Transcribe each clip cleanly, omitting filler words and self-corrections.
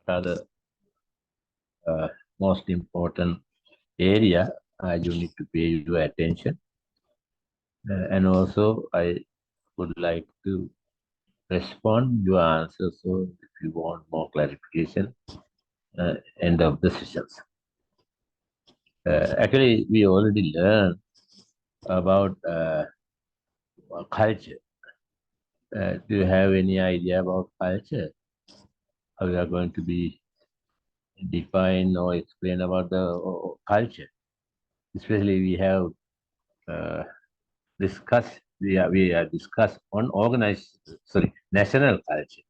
are the most important area you need to pay your attention. And also, I would like to respond your answers. So, if you want more clarification, end of the sessions. Actually, we already learned about culture. Do you have any idea about culture? How we are going to be define or explain about the culture? Especially, we have uh, discussed. We are discussed on organized. Sorry, national culture.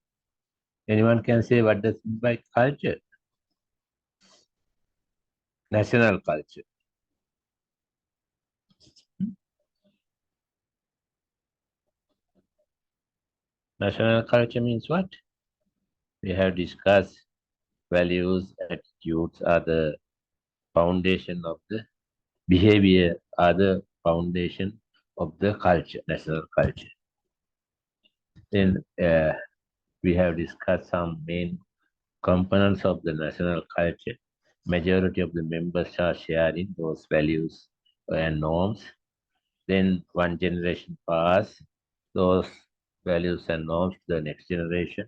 Anyone can say what does it mean by culture? National culture. National culture means what? We have discussed values, attitudes are the foundation of the behavior, are the foundation of the culture, national culture. Then we have discussed some main components of the national culture. Majority of the members are sharing those values and norms. Then one generation pass those values and norms to the next generation.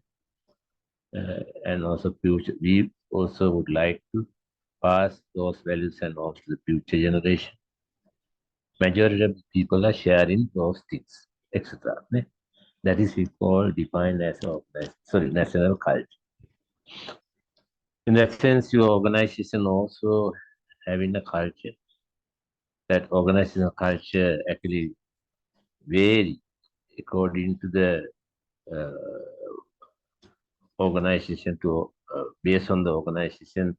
And also future, we also would like to pass those values and norms to the future generation. Majority of the people are sharing those things, etc. That is we call defined as national culture. In that sense, your organization also having a culture. That organizational culture actually vary according to the uh, organization to based on the organization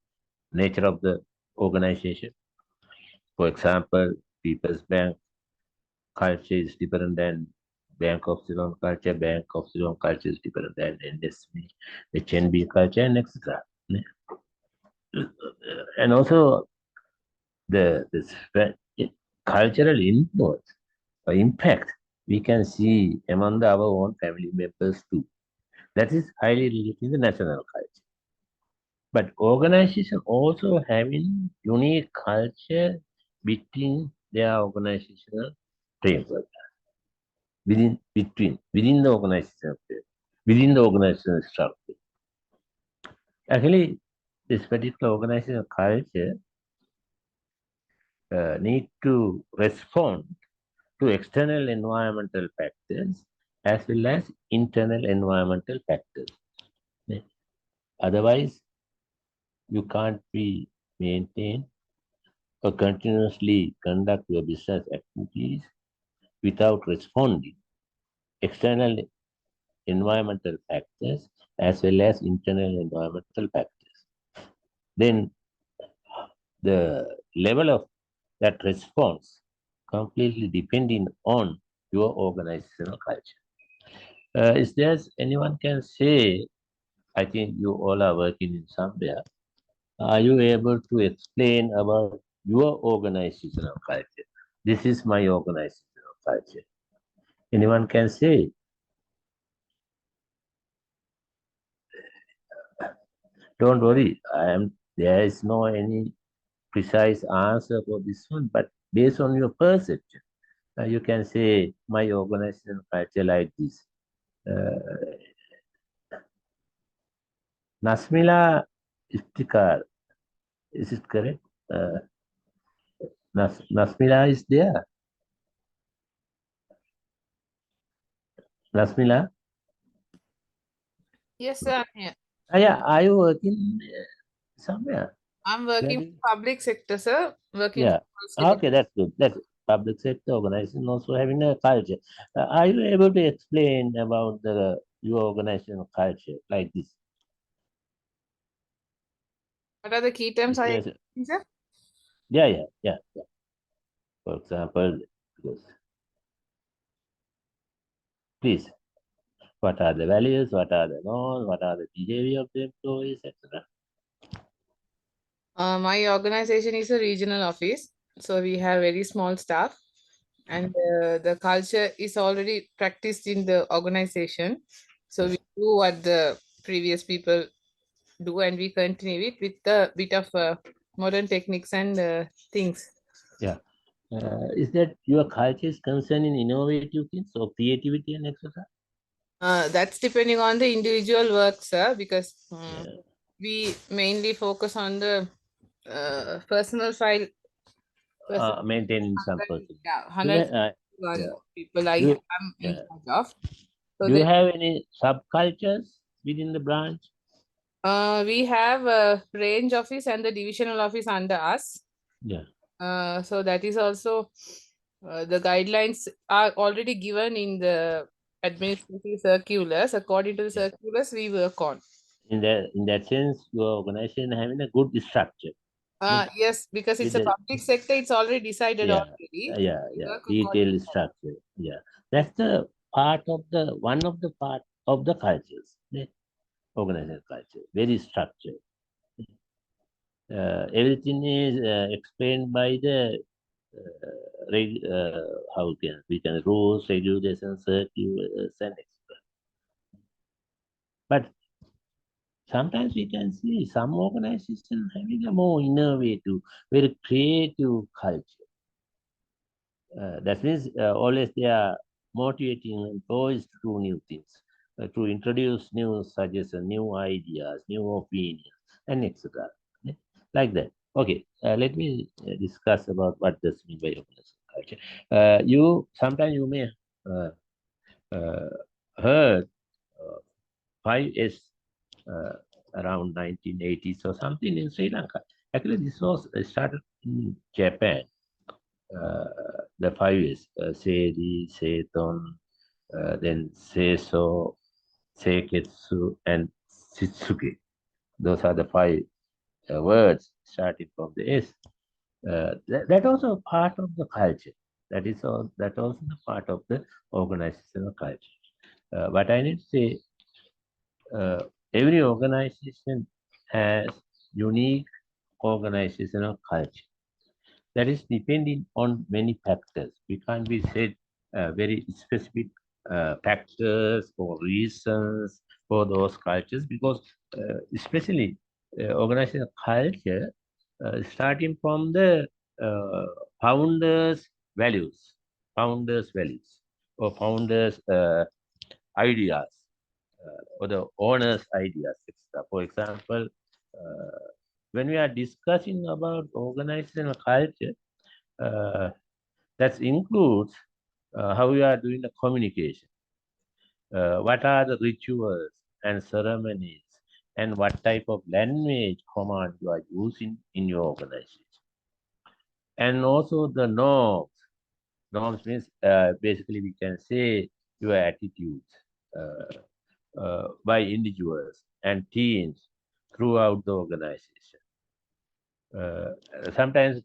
nature of the organization. For example, People's Bank culture is different than Bank of Ceylon culture. Bank of Ceylon culture is different than NSB, HNB culture, and etc. And also the cultural influence or impact we can see among our own family members too. That is highly related to the national culture. But organization also having unique culture between their organizational framework, within the organizational framework, within the organizational structure. Actually, this particular organizational culture need to respond to external environmental factors as well as internal environmental factors. Otherwise, you can't be maintain or continuously conduct your business activities without responding external environmental factors as well as internal environmental factors. Then the level of that response completely depending on your organizational culture. Is there anyone can say, I think you all are working in somewhere. Are you able to explain about your organizational culture? This is my organizational culture. Anyone can say? Don't worry, there is no any precise answer for this one, but based on your perception, you can say my organizational culture like this. Nasmila Iftikar, is it correct? Nasmila is there. Nasmila? Yes, sir. I'm here. Yeah, are you working somewhere? I'm working for public sector, sir. Working Yeah. for Okay, that's good. That's good. Public sector organization also having a culture. Are you able to explain about your organizational culture like this? What are the key terms I Yes. sir? Yeah. For example, yes. Please, what are the values? What are the norms? What are the behavior of the employees, etc.? My organization is a regional office, so we have very small staff, and the culture is already practiced in the organization. So we do what the previous people do, and we continue it with a bit of modern techniques and things. Yeah. Is that your culture is concerned in innovative things or creativity and etc.? That's depending on the individual work, sir, because Yeah. we mainly focus on the personal file. Maintaining some person. Yeah, Do you, uh, 101 yeah. people Do you, am in yeah. charge of. So Do you that have any subcultures within the branch? we have a range office and the divisional office under us. Yeah. So that is also the guidelines are already given in the administrative circulars. According to the Yeah. circulars, we work on. In that sense, your organization having a good structure. Yeah. Yes, because it's With a the public sector, it's already decided yeah, already. We yeah. work according Detailed to that. structure. Yeah. That's the part of the one of the part of the cultures. Yeah. Organizational culture. Very structured. Everything is explained by the how can we can rules, regulations, circulars, and etc. But sometimes we can see some organizations having a more innovative, very creative culture. That means always they are motivating employees to do new things, to introduce new suggestions, new ideas, new opinions, and etc. Yeah, like that. Okay, let me discuss about what does mean by organizational culture. You sometimes you may uh, uh, heard 5S uh, around 1980s or something in Sri Lanka. Actually, this was started in Japan. Uh, the 5S, Seiri, Seiton, then Seiso, Seiketsu, and Shitsuke. Those are the five words starting from the S. That also part of the culture. That also the part of the organizational culture. But I need to say, uh, every organization has unique organizational culture that is depending on many factors. We can't be said very specific factors or reasons for those cultures because especially organizational culture starting from the uh, founders values founders values or founders ideas or the owner's ideas, etc. For example, when we are discussing about organizational culture, that includes how we are doing the communication, what are the rituals and ceremonies, and what type of language command you are using in your organization, and also the norms. Norms means basically we can say your attitudes. By individuals and teams throughout the organization. Uh, Sometimes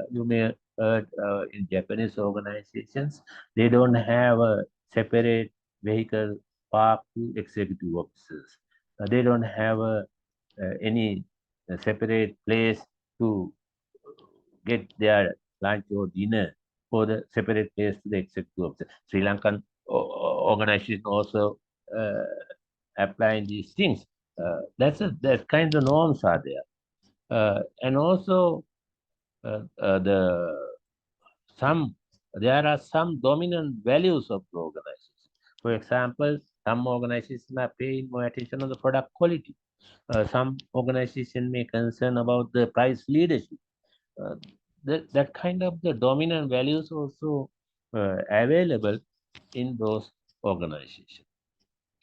you may heard in Japanese organizations, they don't have a separate vehicle park to executive officers. They don't have any separate place to get their lunch or dinner for the separate place to the executive officer. Sri Lankan organization also uh, applying these things. That kind of norms are there, and also the some there are some dominant values of the organization. For example, some organizations are paying more attention on the product quality. Some organization may concern about the price leadership. Uh, that kind of the dominant values also available in those organizations.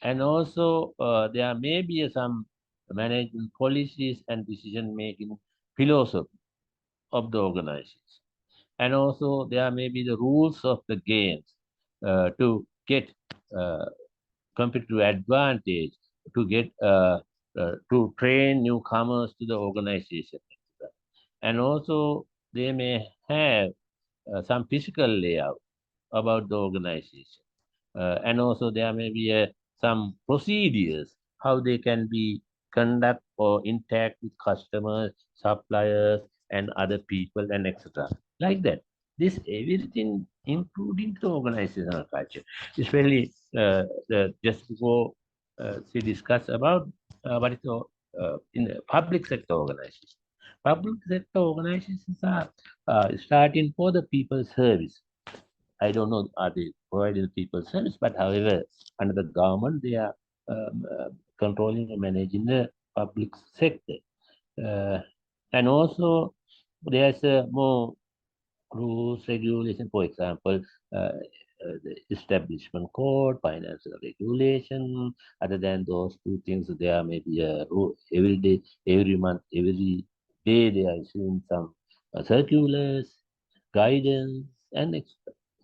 And also, there may be some management policies and decision making philosophy of the organization. And also, there may be the rules of the games to get uh, competitive advantage, to get to train newcomers to the organization. And also, they may have some physical layout about the organization. And also there may be some procedures how they can be conduct or interact with customers, suppliers, and other people, and etc. Like that. This everything including the organizational culture. Especially just to go, we discuss about what is the in the public sector organizations. Public sector organizations are starting for the people's service. I don't know are they providing people service, but however, under the government they are controlling and managing the public sector, uh, and also there's a more rules, regulation, for example, the establishment code, financial regulation. Other than those two things, there may be a rule every day, every month, every day they are issuing some circulars, guidance, and etc.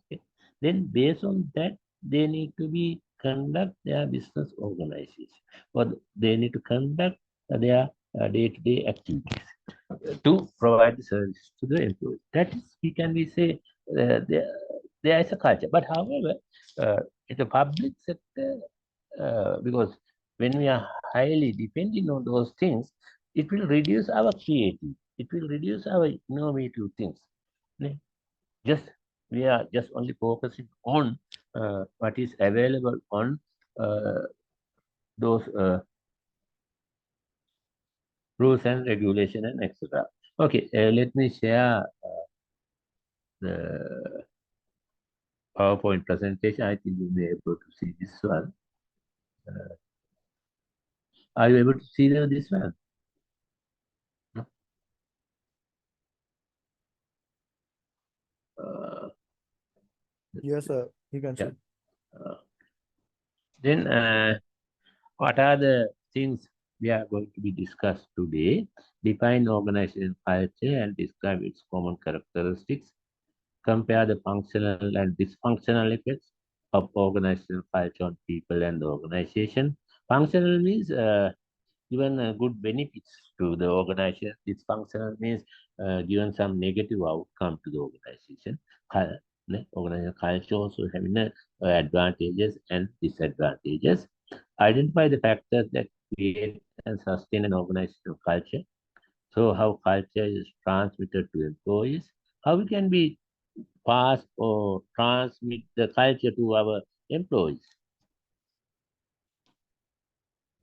Okay. Then based on that, they need to be conduct their business organization, or they need to conduct their day-to-day activities to provide the service to the employees. That is, we can be say there is a culture. But however, in the public sector, because when we are highly depending on those things, it will reduce our creativity. It will reduce our innovative things. Ne? Just we are just only focusing on what is available on uh, those rules and regulation and etc. Okay, let me share the PowerPoint presentation. I think you'll be able to see this one. Are you able to see this one? No? Uh, Yes, sir. You can yeah. see. Uh, then, what are the things we are going to be discussed today? Define organization culture and describe its common characteristics. Compare the functional and dysfunctional effects of organizational culture on people and the organization. Functional means given good benefits to the organization. Dysfunctional means given some negative outcome to the organization. Organization culture also having advantages and disadvantages. Identify the factors that create and sustain an organizational culture. So how culture is transmitted to employees. How we can be pass or transmit the culture to our employees.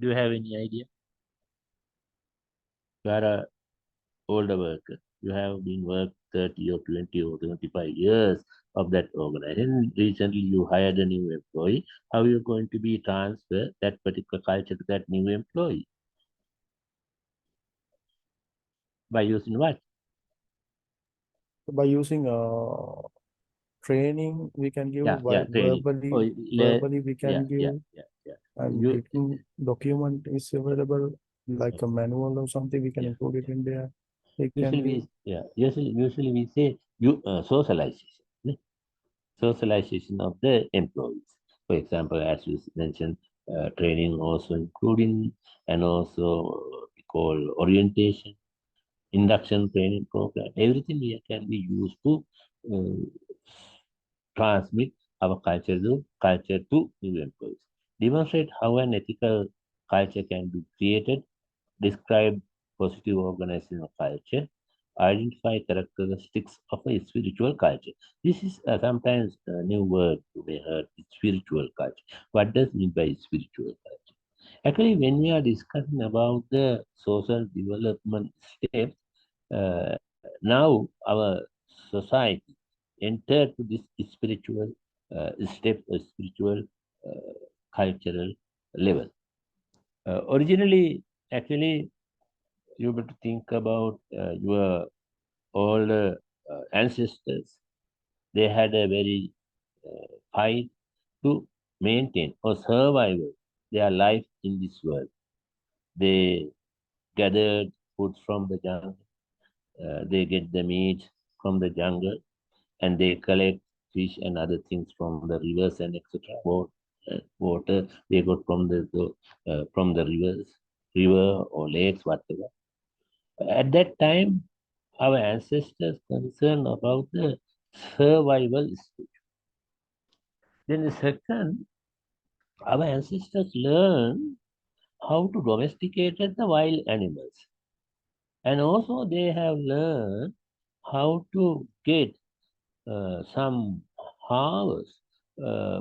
Do you have any idea? You are a older worker. You have been worked 30 or 20 or 25 years of that organization. Recently, you hired a new employee. How are you going to be transfer that particular culture to that new employee? By using what? By using training, we can give by Training. Oh, verbally we yeah, can give, yeah, yeah, yeah. and You, written document is available like a manual or something. We can yeah, include it yeah. in there. They can Usually give. usually we say you socialization. Socialization of the employees. For example, as you mentioned, training also including and also we call orientation, induction training program. Everything we can be used to uh, transmit our culture to new employees. Demonstrate how an ethical culture can be created. Describe positive organizational culture. Identify characteristics of a spiritual culture. This is sometimes a new word you may heard, spiritual culture. What does mean by spiritual culture? Actually, when we are discussing about the social development steps, now our society entered to this spiritual step, spiritual uh, cultural level. Originally, actually, you have to think about your older ancestors. They had a very fight to maintain or survive their life in this world. They gathered food from the jungle. They get the meat from the jungle, and they collect fish and other things from the rivers and etc. Water they got from the river or lakes, whatever. At that time, our ancestors concerned about the survival stage. Then the second, our ancestors learned how to domesticate the wild animals. And also they have learned how to get some harvest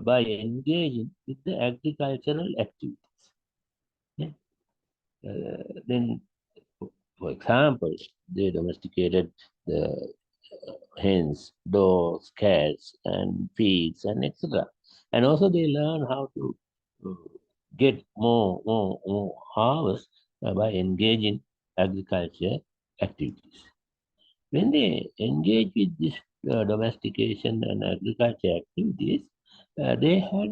by engaging with the agricultural activities. Yeah. Then, for example, they domesticated the hens, dogs, cats, and pigs, and etc. And also they learn how to uh, get more harvest by engaging agriculture activities. When they engage with this domestication and agriculture activities, they had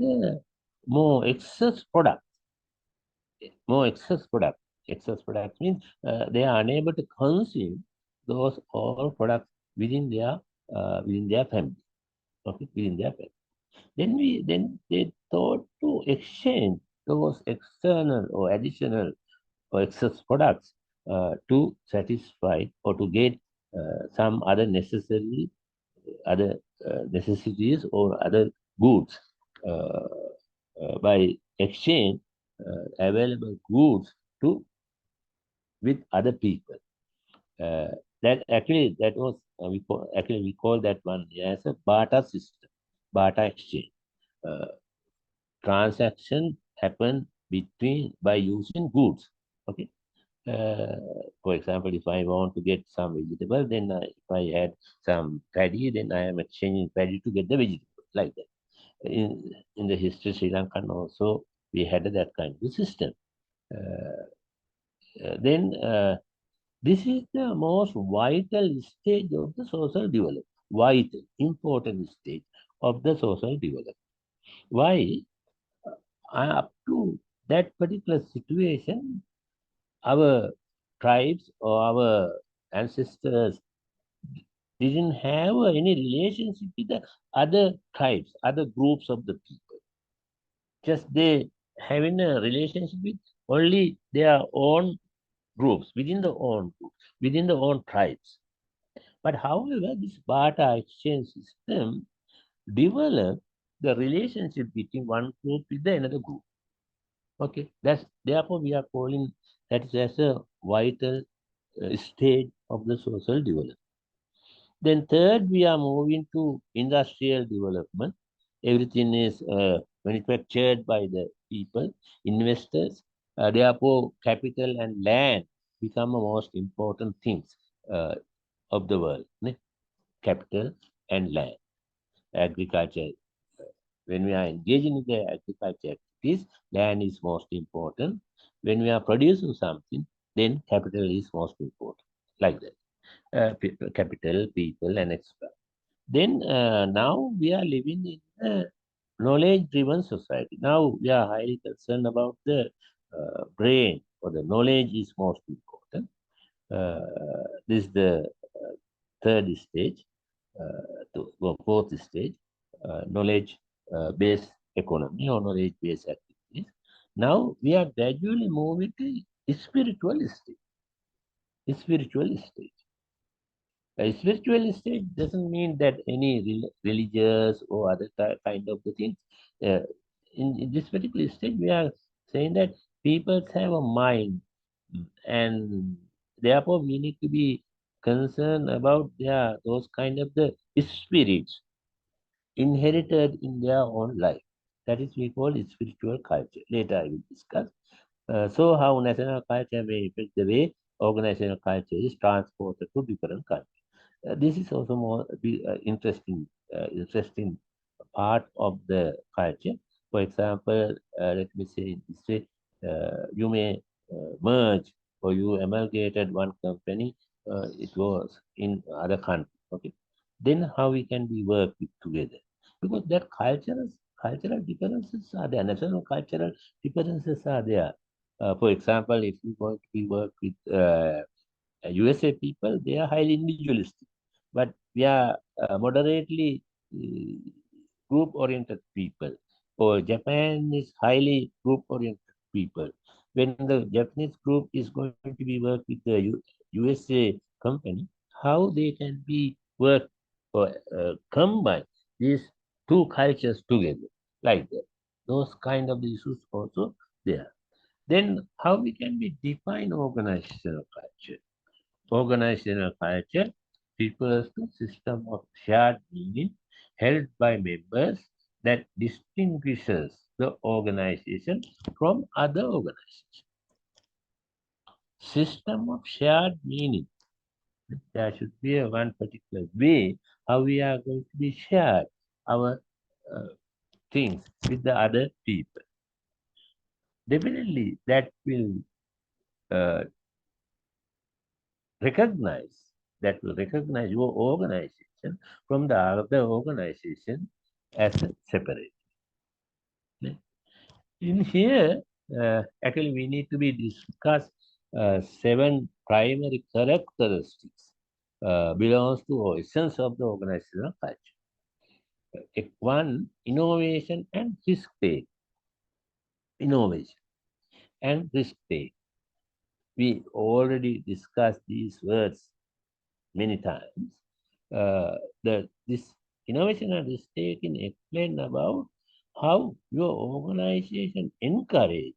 more excess product. More excess product. Excess product means they are unable to consume those all products within their family. Okay, within their family. Then they thought to exchange those external or additional or excess products to satisfy or to get some other necessities or other goods uh, by exchange available goods to with other people. Uh, that was we call that one as a barter system, barter exchange. Uh, Transaction happen between by using goods. Okay. For example, if I want to get some vegetable, then if I add some paddy, then I am exchanging paddy to get the vegetable, like that. In the history of Sri Lanka also, we had that kind of system. Uh, then this is the most vital stage of the social development. Vital, important stage of the social development. Why? Up to that particular situation, our tribes or our ancestors didn't have any relationship with the other tribes, other groups of the people. Just they having a relationship with only their own groups, within the own tribes. But however, this barter exchange system developed the relationship between one group with the another group. Okay, that's therefore we are calling that is as a vital stage of the social development. Then third, we are moving to industrial development. Everything is manufactured by the people, investors. Therefore, capital and land become the most important things uh, of the world. Ne? Capital and land, agriculture. When we are engaging in the agriculture activities, land is most important. When we are producing something, then capital is most important. Like that. Capital, people, and etc. Then now we are living in a knowledge-driven society. Now we are highly concerned about the brain, or the knowledge is most important. This is the third stage, fourth stage, knowledge-based economy or knowledge-based activities. Now we are gradually moving to spiritual stage. Spiritual stage. A spiritual state doesn't mean that any religious or other kind of the things. Uh, in this particular state, we are saying that people have a mind, and therefore we need to be concerned about their those kind of the spirits inherited in their own life. That is we call it spiritual culture. Later I will discuss. So how national culture may affect the way organizational culture is transported to different countries. This is also more interesting part of the culture. For example, let me say this way, you may merge or you amalgamated one company, it was in other country. Okay, then how we can be work together? Because that cultural differences are there, national cultural differences are there. For example, if you going to be work with USA people, they are highly individualistic, but we are moderately uh, group-oriented people. Or Japan is highly group-oriented people. When the Japanese group is going to be work with the USA company, how they can be work or combine these two cultures together like that. Those kind of issues also there. Then how we can be define organizational culture? Organizational culture refers to system of shared meaning held by members that distinguishes the organization from other organizations. system of shared meaning. There should be a one particular way how we are going to be shared our uh, things with the other people. Definitely, that will uh, recognize your organization from the other organization as a separate. In here, actually, we need to be discuss seven primary characteristics belongs to or essence of the organizational culture. One, innovation and risk take. Innovation and risk take. We already discussed these words many times. This innovation and risk taking explain about how your organization encourage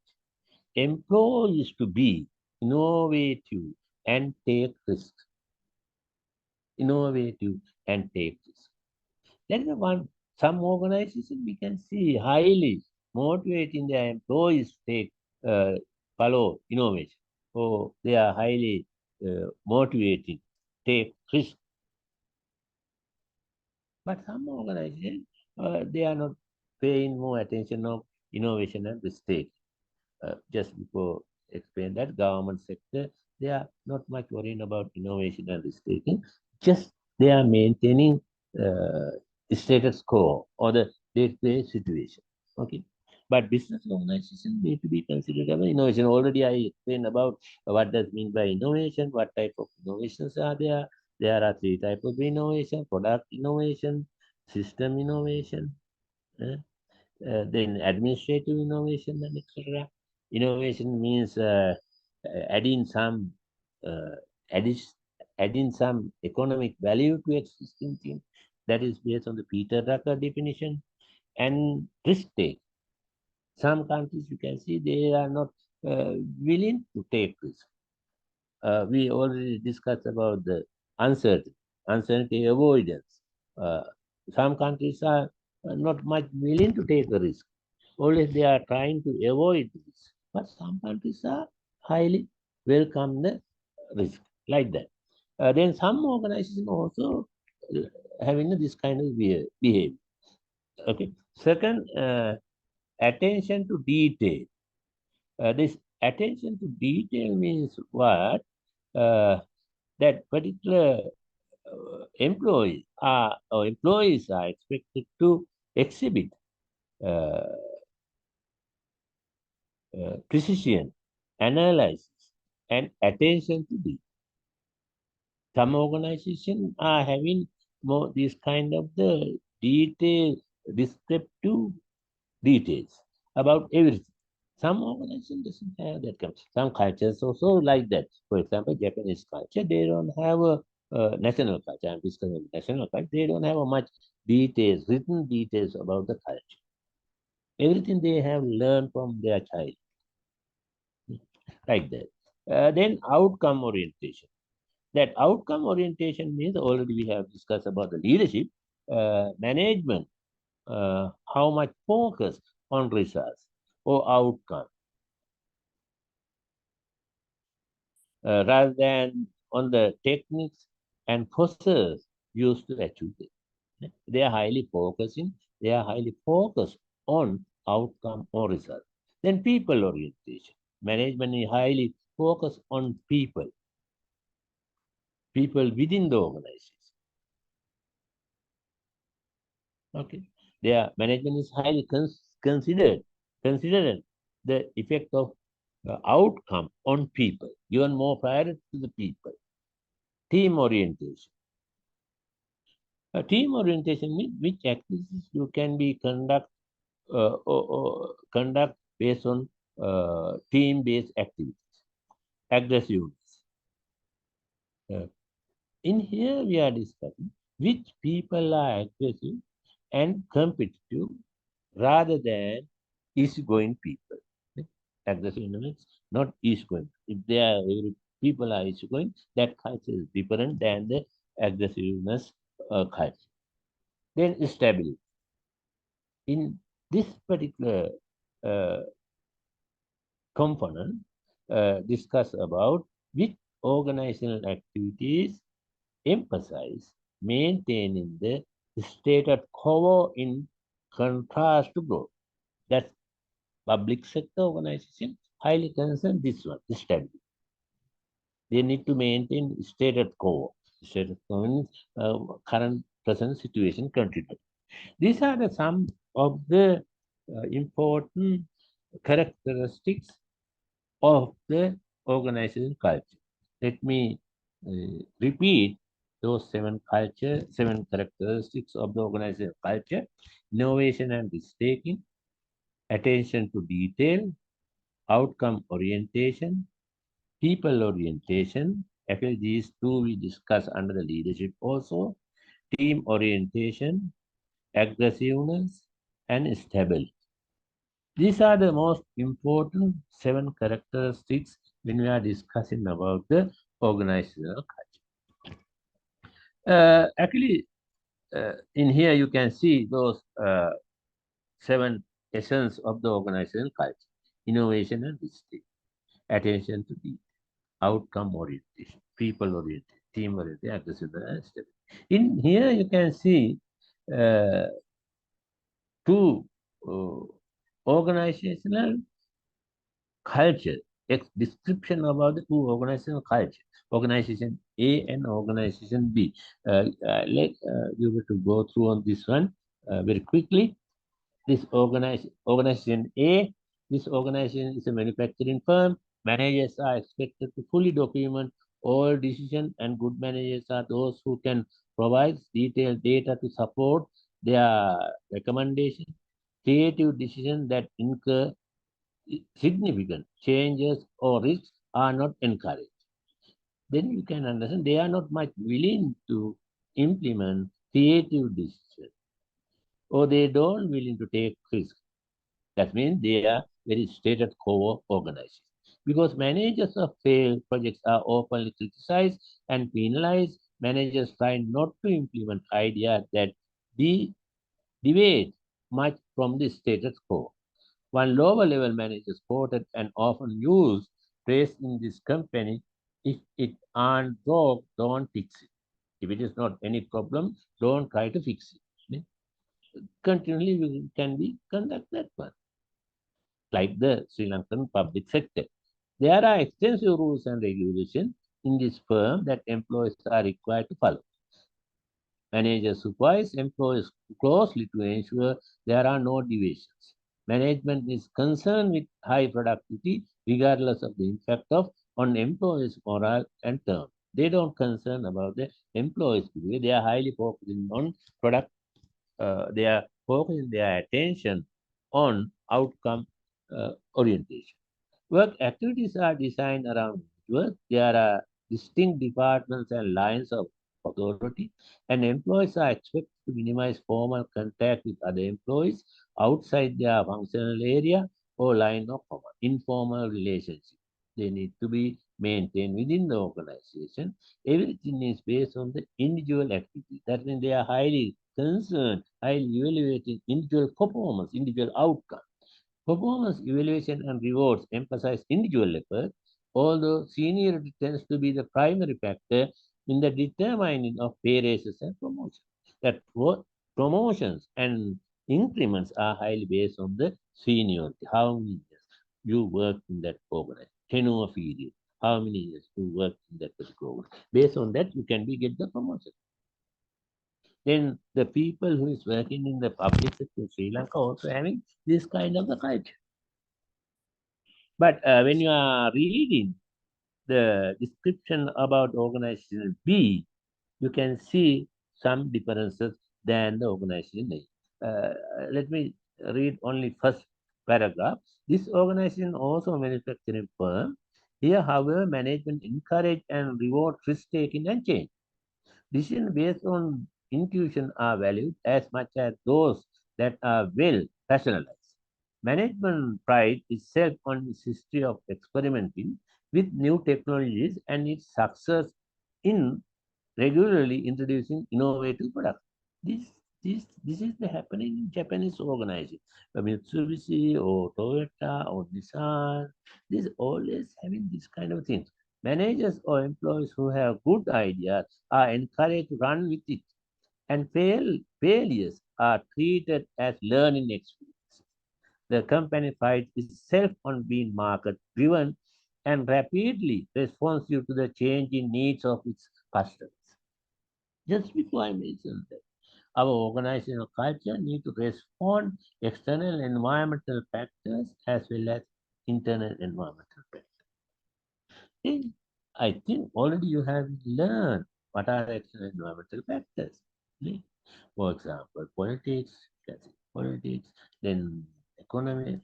employees to be innovative and take risks. Innovative and take risks. That is the one. Some organizations we can see highly motivating their employees to take follow innovation. So they are highly motivating, take risk. But some organizations they are not paying more attention of innovation and risk take. Just before explain that government sector, they are not much worrying about innovation and risk taking. Just they are maintaining uh, status quo or the day-to-day situation. Okay. But business organization need to be considered about innovation. Already I explained about what does mean by innovation, what type of innovations are there. There are three types of innovation: product innovation, system innovation, eh, then administrative innovation and etc. Innovation means adding some uh, addis- adding some economic value to existing things. That is based on the Peter Drucker definition. And risk take. Some countries you can see they are not willing to take risk. We already discussed about the uncertainty avoidance. Uh, some countries are not much willing to take a risk. Always they are trying to avoid this. But some countries are highly welcome the risk like that. Then some organizations also uh, having this kind of behavior. Okay. Second, attention to detail. This attention to detail means what? Uh, that particular employees are expected to exhibit uh, precision, analysis, and attention to detail. Some organizations are having more this kind of the detail, descriptive details about everything. Some organizations doesn't have that kind. Some cultures also like that. For example, Japanese culture, they don't have a national culture. I'm discussing national culture. They don't have a much details, written details about the culture. Everything they have learned from their child, like that. Then outcome orientation. That outcome orientation means already we have discussed about the leadership, management, how much focus on results or outcome rather than on the techniques and process used to achieve it. They are highly focusing, they are highly focused on outcome or result. Then people orientation. Management is highly focused on people within the organization. Okay. Their management is highly considered the effect of outcome on people, given more priority to the people. Team orientation. Team orientation means which activities you can be conduct based on team-based activities. Aggressiveness. In here we are discussing which people are aggressive and competitive rather than easygoing people. Aggressive means not easygoing. If they are people are easygoing, that culture is different than the aggressiveness culture. Then stability. In this particular uh, component, discuss about which organizational activities emphasize maintaining the status quo in contrast to growth. That's public sector organization highly concerned this one, this stability. They need to maintain status quo. Status quo means current present situation continued. These are the some of the important characteristics of the organization culture. Let me repeat those seven characteristics of the organization culture: innovation and risk-taking, attention to detail, outcome orientation, people orientation. Actually, these two we discuss under the leadership also. Team orientation, aggressiveness, and stability. These are the most important seven characteristics when we are discussing about the organizational culture. Actually, in here you can see those seven essence of the organizational culture: innovation and risk, attention to detail, outcome orientation, people oriented, team oriented, aggressive and stable. In here you can see uh, two organizational culture, description about the two organizational culture, organization A and organization B. Let you have to go through on this one very quickly. This organization A, this organization is a manufacturing firm. Managers are expected to fully document all decisions, and good managers are those who can provide detailed data to support their recommendation. Creative decisions that incur significant changes or risks are not encouraged. Then you can understand they are not much willing to implement creative decisions, or they don't willing to take risks. That means they are very stated quo organized. Because managers of failed projects are openly criticized and penalized, managers try not to implement ideas that deviate much from the status quo. One lower level manager quoted and often used phrase in this company: if it aren't broke, don't fix it. If it is not any problem, don't try to fix it. Continually we can be conduct that one, like the Sri Lankan public sector. There are extensive rules and regulations in this firm that employees are required to follow. Managers supervise employees closely to ensure there are no deviations. Management is concerned with high productivity regardless of the impact of on employees' morale and term. They don't concern about the employees' behavior. They are highly focusing on product. They are focusing their attention on outcome orientation. Work activities are designed around work. There are distinct departments and lines of authority, and employees are expected to minimize formal contact with other employees outside their functional area or line of command. Informal relationships, they need to be maintained within the organization. Everything is based on the individual activity. That means they are highly concerned, highly evaluating individual performance, individual outcome. Performance evaluation and rewards emphasize individual effort, although seniority tends to be the primary factor in the determining of pay raises and promotions. That promotions and increments are highly based on the seniority. How many years you work in that organization, tenure period, how many years you work in that particular organization. Based on that, you can be get the promotion. Then the people who is working in the public sector in Sri Lanka also having this kind of the culture. But when you are reading the description about organization B, you can see some differences than the organization A. Let me read only first paragraph. This organization also a manufacturing firm. Here, however, management encourage and reward risk-taking and change. Decisions based on intuition are valued as much as those that are well rationalized. Management pride itself on its history of experimenting with new technologies and its success in regularly introducing innovative products. This this is the happening in Japanese organization. Mitsubishi or Toyota or Nissan, this always having this kind of things. Managers or employees who have good ideas are encouraged to run with it, and failures are treated as learning experiences. The company prides itself on being market driven and rapidly responsive to the changing needs of its customers. Just before I mentioned that, our organizational culture need to respond external environmental factors as well as internal environmental factors. And I think already you have learned what are external environmental factors. Okay? For example, politics, then economic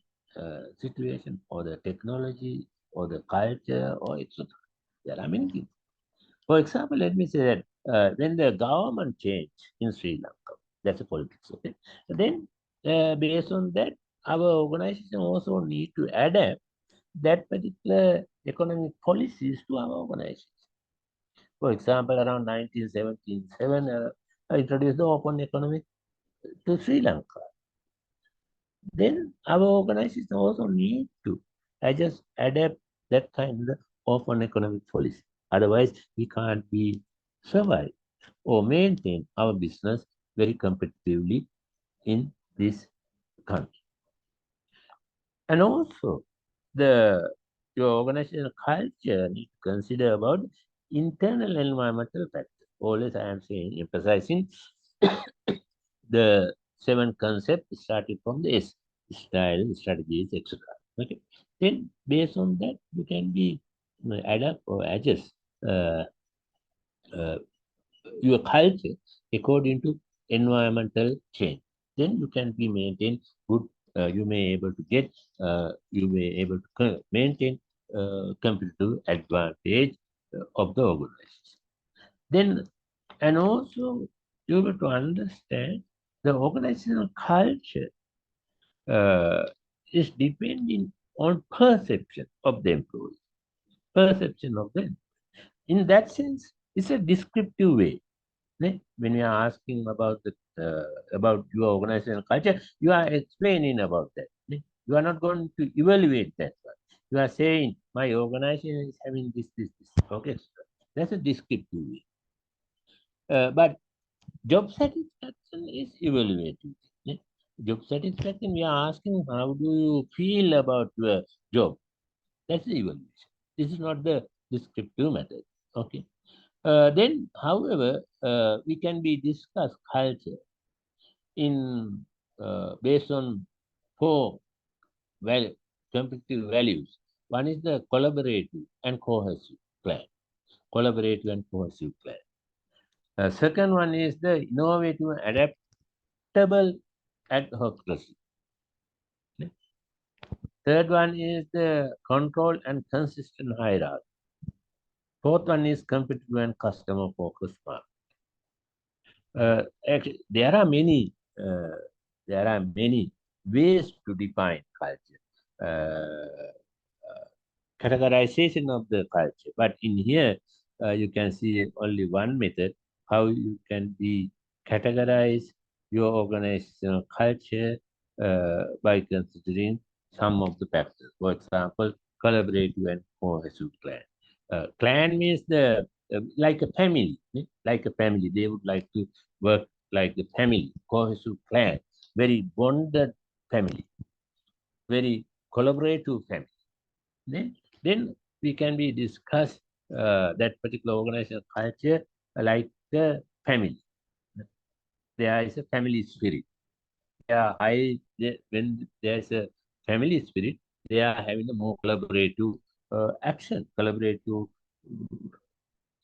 situation, or the technology, or the culture, or etc. There are many things. For example, let me say that when the government changed in Sri Lanka, that's a politics, okay? Then, based on that, our organization also need to adapt that particular economic policies to our organization. For example, around 1977, I introduced the open economy to Sri Lanka. Then our organization also need to just adapt that kind of an economic policy. Otherwise, we can't be survive or maintain our business very competitively in this country. And also, the your organizational culture need to consider about internal environmental factors. Always I am saying, emphasizing the seven concepts started from the S, style, strategies, etc. Okay. Then based on that, you can be adapt or adjust uh, uh, your culture according to environmental change. Then you can be maintain good. You may able to get. You may able to maintain competitive advantage of the organization. Then and also you able to understand the organizational culture uh, is depending on perception of the employee, perception of them. In that sense, it's a descriptive way. When you are asking about your organizational culture, you are explaining about that. You are not going to evaluate that one. You are saying my organization is having this. Okay, that's a descriptive way. But job satisfaction is evaluative. Yeah? Job satisfaction, we are asking how do you feel about your job? That's the evaluation. This is not the descriptive method. Okay. Then, however, we can be discuss culture in based on four competitive values. One is the collaborative and cohesive plan. Collaborative and cohesive plan. Second one is the innovative and adaptable advocacy. Third one is the control and consistent hierarchy. Fourth one is competitive and customer focused market. Actually, uh, there are many ways to define culture, categorization of the culture. But in here, you can see only one method how you can be categorize your organizational culture by considering some of the factors. For example, collaborative and cohesive clan. Clan means the like a family, like a family. They would like to work like a family. Cohesive clan, very bonded family, very collaborative family. Then we can be discuss that particular organizational culture like the family. There is a family spirit. When there is a family spirit, they are having a more collaborative action, collaborative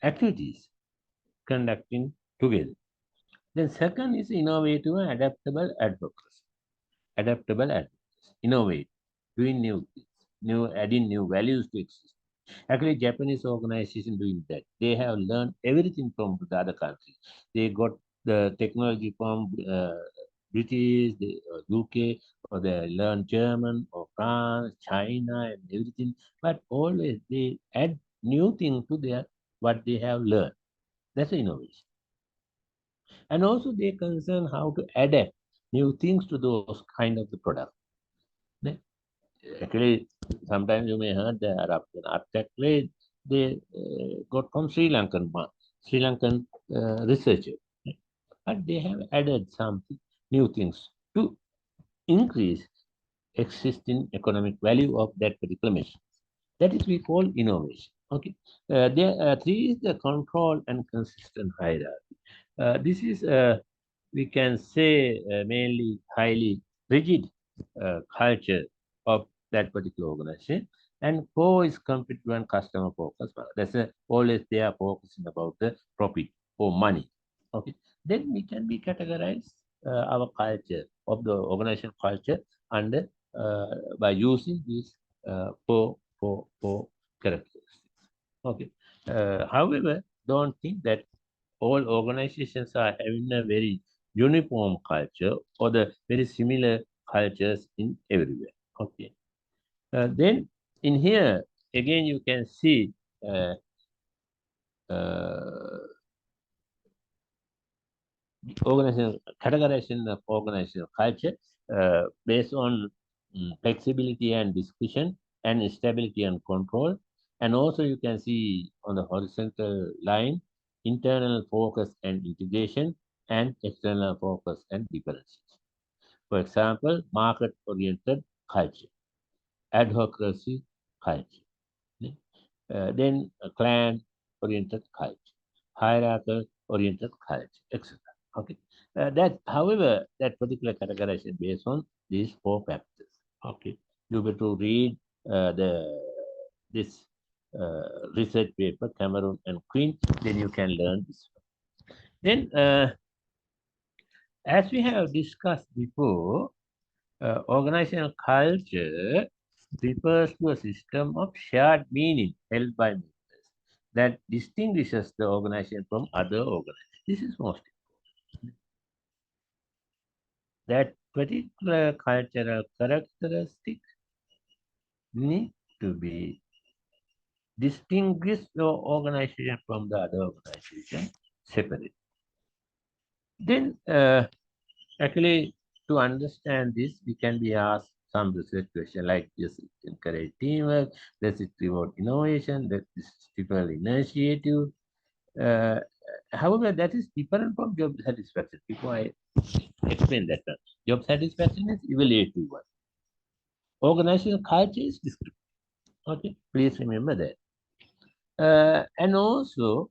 activities conducting together. Then second is innovative and adaptable advocacy. Adaptable advocacy, innovate, doing new things, adding new values to exist. Actually, Japanese organization doing that. They have learned everything from the other countries. They got the technology from British, UK, or they learn German or France, China, and everything. But always they add new thing to their what they have learned. That's innovation. And also they concern how to adapt new things to those kind of the product. Actually, sometimes you may heard the Arab trade. they got from Sri Lankan researcher, right? But they have added some new things to increase existing economic value of that particular machine. That is we call innovation. Okay. Three is the control and consistent hierarchy. This is we can say mainly highly rigid culture of that particular organization. And four is competitive and customer focus. That's always they are focusing about the profit or money. Okay. Then we can be categorized our culture of the organization culture under by using these four characteristics. Okay. However, don't think that all organizations are having a very uniform culture or the very similar cultures in everywhere. Okay. Then in here, again, you can see uh, uh, organizational categorization of organizational culture based on flexibility and discussion and stability and control. And also you can see on the horizontal line, internal focus and integration and external focus and differentiation. For example, market-oriented culture, advocacy culture, then clan-oriented culture, hierarchical-oriented culture, etc. Okay. However, that particular categorization based on these four factors. Okay. You have to read this research paper, Cameron and Queen, then you can learn this. Then, as we have discussed before, organizational culture refers to a system of shared meaning held by members that distinguishes the organization from other organizations. This is most important. That particular cultural characteristic need to be distinguished your organization from the other organization separately. Then actually, to understand this, we can be asked some research question like, does it encourage teamwork? Does it reward innovation? Does it stimulate initiative? Uh, However, that is different from job satisfaction. Before I explain that one. Job satisfaction is evaluative one. Organizational culture is descriptive. Okay, please remember that. And also,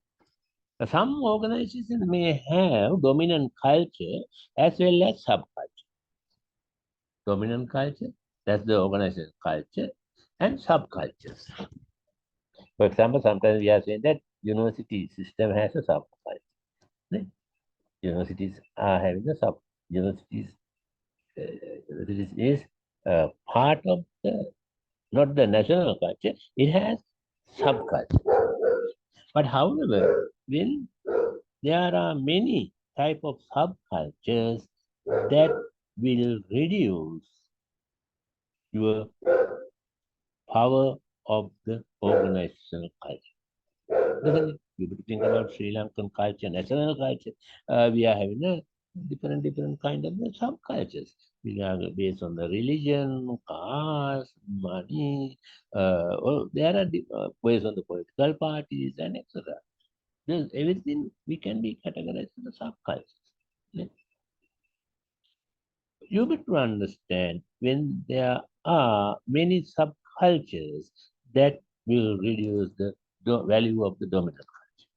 some organizations may have dominant culture as well as subculture. Dominant culture, that's the organization culture, and subcultures. For example, sometimes we are saying that university system has a subculture. Right? Universities are having a sub. Universities, universities is part of the not the national culture. It has subculture. But however, when there are many type of subcultures that will reduce your power of the organizational culture. Doesn't it? You think about Sri Lankan culture, national culture. We are having a different kind of subcultures. We are based on the religion, caste, money. There are based on the political parties and etc. Everything we can be categorized as the subcultures. You better understand when there are many subcultures that will reduce the value of the dominant culture.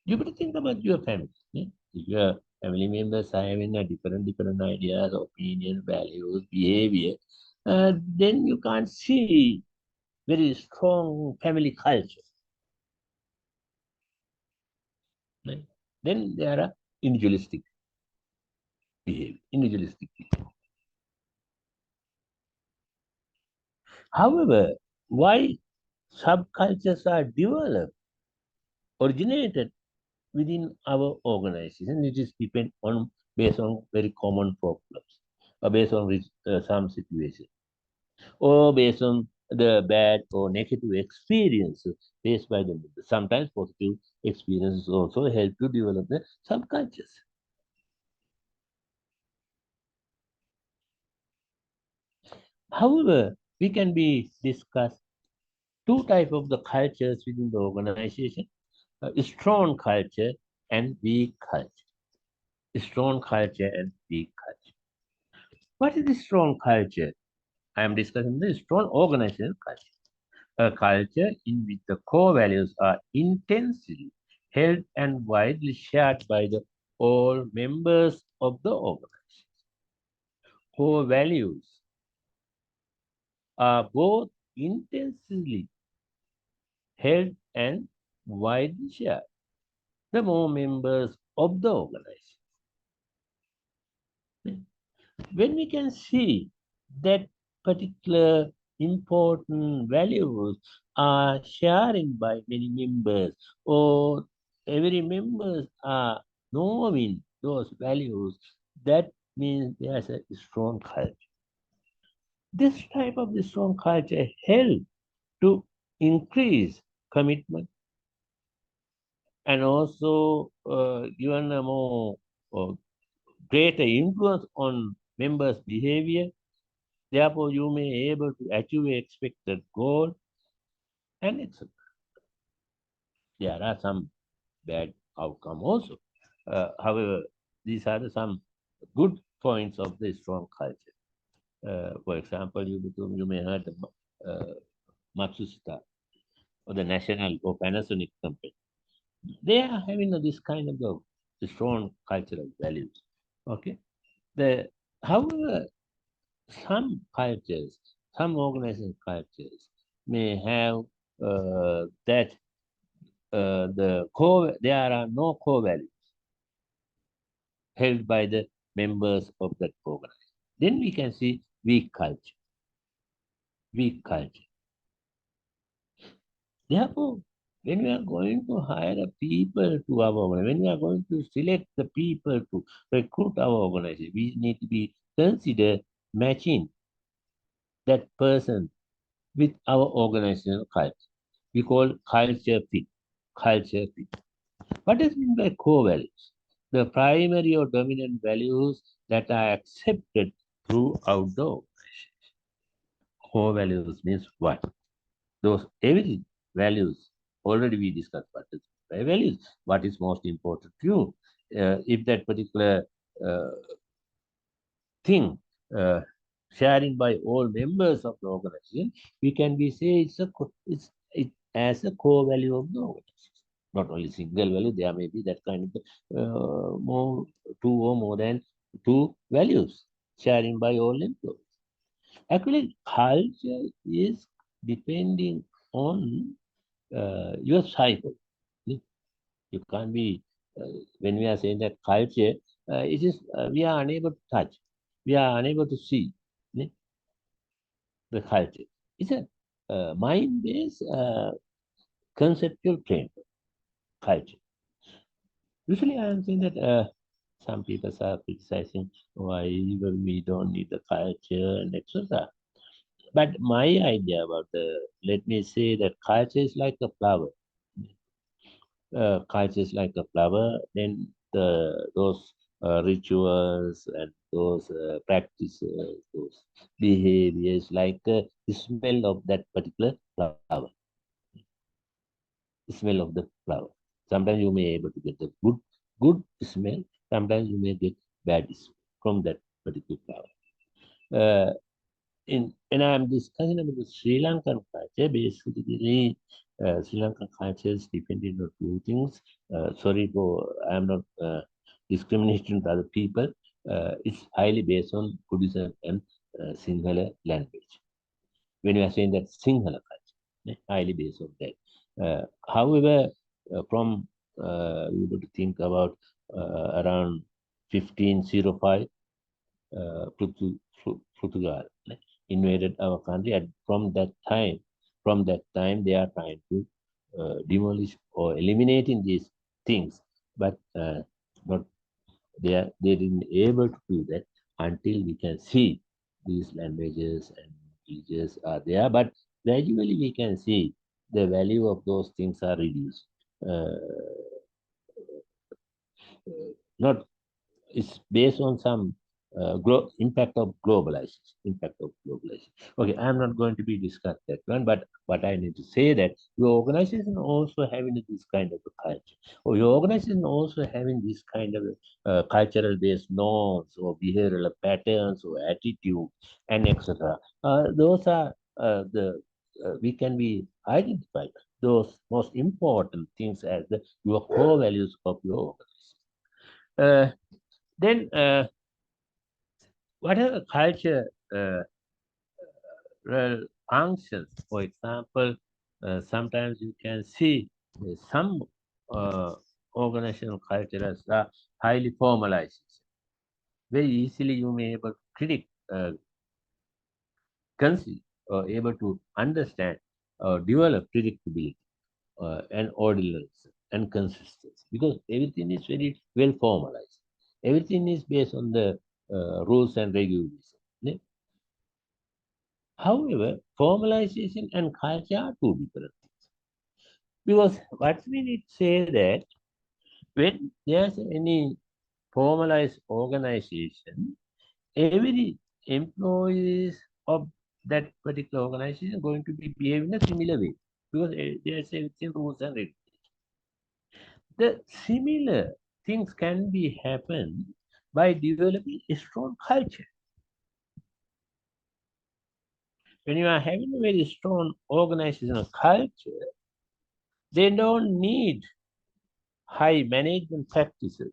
You better think about your family. If your family members are having a different ideas, opinion, values, behavior, then you can't see very strong family culture. Right? Then there are individualistic behavior, individualistic behavior. However, why subcultures are developed, originated within our organization, it is depend on based on very common problems, or based on some situation, or based on the bad or negative experiences faced by the members. Sometimes positive experiences also help to develop the subcultures. However, we can be discussed two types of the cultures within the organization, a strong culture and weak culture. Strong culture and weak culture. What is the strong culture? I am discussing the strong organizational culture. A culture in which the core values are intensely held and widely shared by the all members of the organization. Core values are both intensely held and widely shared. The more members of the organization. When we can see that particular important values are shared by many members, or every members are knowing those values, that means there's a strong culture. This type of the strong culture help to increase commitment and also given a more greater influence on members' behavior. Therefore, you may able to achieve expected goal, and there are some bad outcome also. However, these are some good points of the strong culture. For example, you may heard Matsushita or the national or Panasonic company. They are having this kind of the strong cultural values. Okay. However, some cultures, some organization cultures may have that there are no core values held by the members of that organization. Then we can see weak culture. Weak culture. Therefore, when we are going to hire a people to our organization, when we are going to select the people to recruit our organization, we need to be consider matching that person with our organizational culture. We call culture fit. Culture fit. What does it mean by core values? The primary or dominant values that are accepted throughout the organization. Core values means what? Those every values already we discussed what is by values. What is most important to you? If that particular uh, thing sharing by all members of the organization, we can be say it as a core value of the organization. Not only single value, there may be that kind of more two or more than two values sharing by all employees. Actually, culture is depending on your cycle. You can't be when we are saying that culture, it is we are unable to touch, we are unable to see the culture. It's a mind-based conceptual framework, culture. Usually, I am saying that some people are criticizing why we don't need the culture and etc. But my idea about let me say that culture is like a flower. Culture is like a flower. Then those rituals and those practices, those behaviors, like the smell of that particular flower. Smell of the flower. Sometimes you may able to get the good smell. Sometimes you may get bad smell from that particular flower. When I am discussing about the Sri Lankan culture, basically Sri Lankan culture is dependent on two things. Sorry for I am not discriminating to other people. It's highly based on Buddhism and Sinhala language. When we are saying that Sinhala culture, highly based on that. However, from we would think about around 1505, Portugal invaded our country, and from that time, they are trying to demolish or eliminating these things, but not they didn't able to do that until we can see these languages and villages are there. But gradually, we can see the value of those things are reduced. Uh, not it's based on some impact of globalization. Impact of globalization. Okay, I'm not going to be discuss that one, but I need to say that your organization also having this kind of a culture, or your organization also having this kind of cultural based norms or behavioral patterns or attitude and etc. Those are the we can be identified those most important things as your core values of your organization. Then what are the culture functions? For example, sometimes you can see some organizational cultures are highly formalized. Very easily you may able to predict, conceive, or able to understand or develop predictability and ordinance and consistency because everything is very well formalized. Everything is based on the rules and regulations. However, formalization and culture are two different things. Because what we need to say that when there's any formalized organization, every employees of that particular organization are going to be behaving in a similar way because there's everything rules and regulations. The similar things can be happen by developing a strong culture. When you are having a very strong organizational culture, they don't need high management practices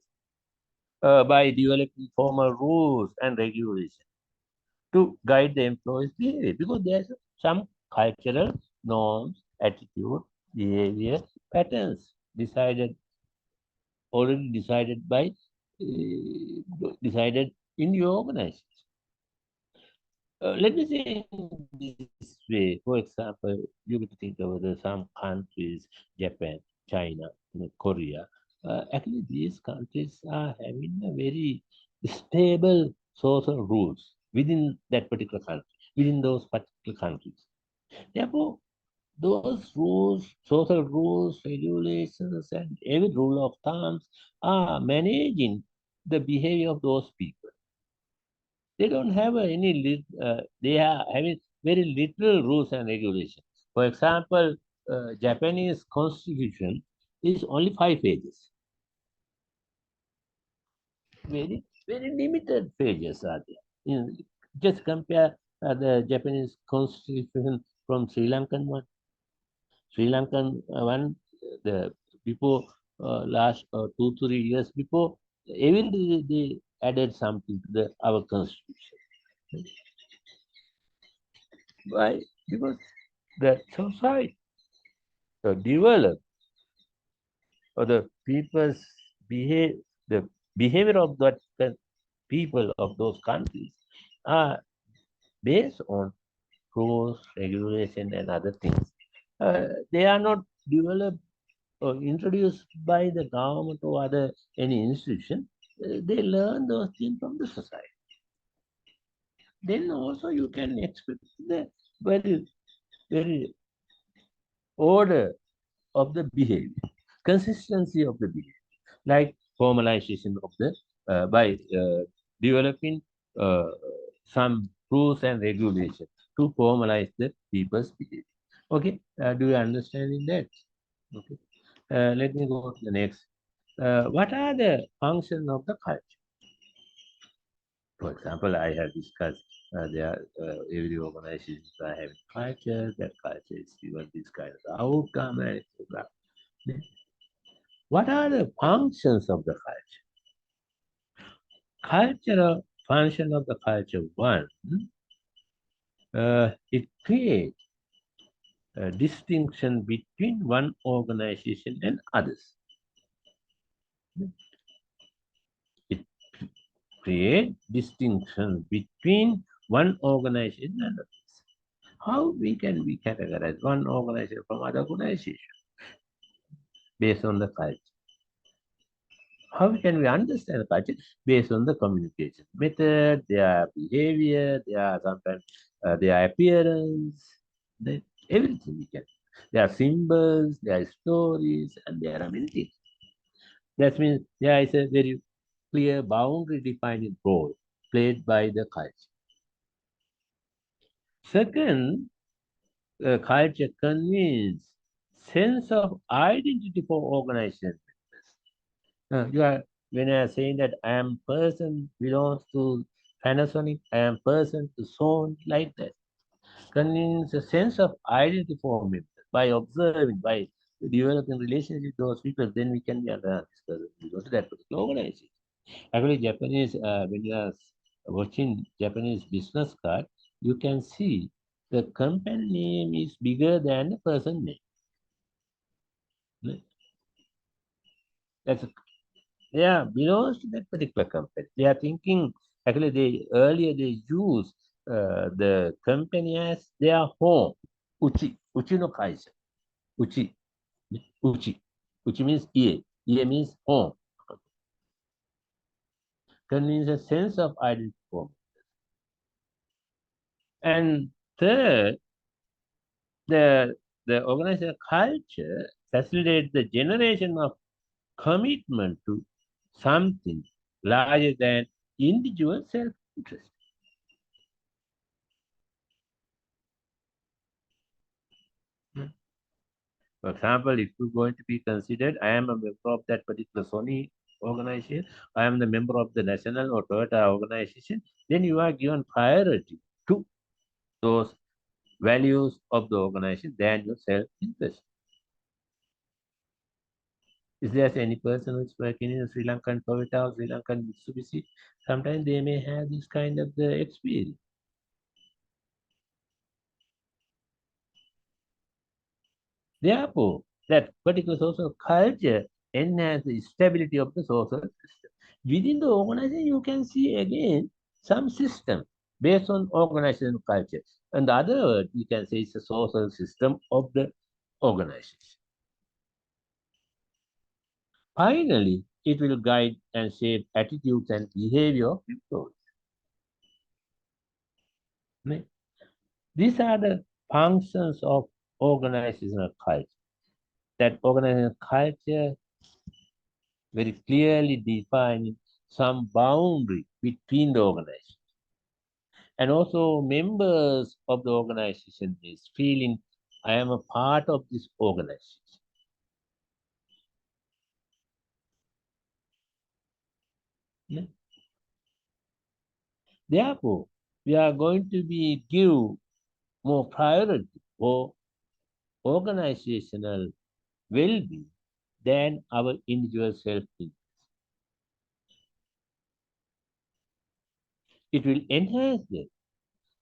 by developing formal rules and regulations to guide the employees' behavior because there's some cultural norms, attitude, behavior patterns already decided in your organization. Let me say in this way. For example, you could think of some countries, Japan, China, Korea. Actually, these countries are having a very stable social rules within that particular country, within those particular countries. Therefore, those rules, social rules, regulations, and every rule of thumbs are managing the behavior of those people. They don't have they are having very little rules and regulations. For example, Japanese constitution is only 5 pages. Very limited pages are there. Just compare the Japanese constitution from Sri Lankan one. Sri Lankan one, the before last 2 3 years before, every day they added something to our constitution. Why? Because the society developed or the people's behave the behavior of the people of those countries are based on rules, regulation, and other things. They are not developed or introduced by the government or other any institution. They learn those things from the society. Then also you can expect the very order of the behavior, consistency of the behavior, like formalization of the by developing uh, some rules and regulations to formalize the people's behavior. Okay, do you understand in that? Okay, let me go to the next. What are the functions of the culture? For example, I have discussed there every organization are having culture. That culture is given this kind of outcome, and etc. What are the functions of the culture? Cultural function of the culture one, it creates a distinction between one organization and others. It creates distinction between one organization and others. How can we categorize one organization from other organization based on the culture? How can we understand culture based on the communication method, their behavior, their sometimes their appearance, everything we can. There are symbols, there are stories, and there are many things. That means there is a very clear boundary defining role played by the culture. Second, the culture conveys sense of identity for organization members. When I are saying that I am person belongs to Panasonic, I am person to Sony, like that. Conveys a sense of identity for members. By observing, by developing relationship with those people, then we can be this person belongs to that particular organization. Actually, Japanese, when you are watching Japanese business card, you can see the company name is bigger than the person name. That's belongs to that particular company. They are thinking. Actually, they earlier they use the company as their home. Uchi no kaisha. Uchi, uchi, uchi means ie. Ie means home. Conveys a sense of identity. And third, the organizational culture facilitates the generation of commitment to something larger than individual self-interest. For example, if you're going to be considered, I am a member of that particular Sony organization, I am the member of the national or Toyota organization, then you are given priority to those values of the organization than your self-interest. Is there any person who's working in a Sri Lankan Toyota or Sri Lankan Mitsubishi? Sometimes they may have this kind of the experience. Therefore, that particular social culture enhances the stability of the social system. Within the organization, you can see again some system based on organizational culture. And the other word, you can say it's a social system of the organization. Finally, it will guide and shape attitudes and behavior of employees. These are the functions of organizational culture. That organizational culture very clearly defining some boundary between the organization. And also members of the organization is feeling I am a part of this organization. Therefore, we are going to be give more priority for organizational well-being than our individual self-interest. It will enhance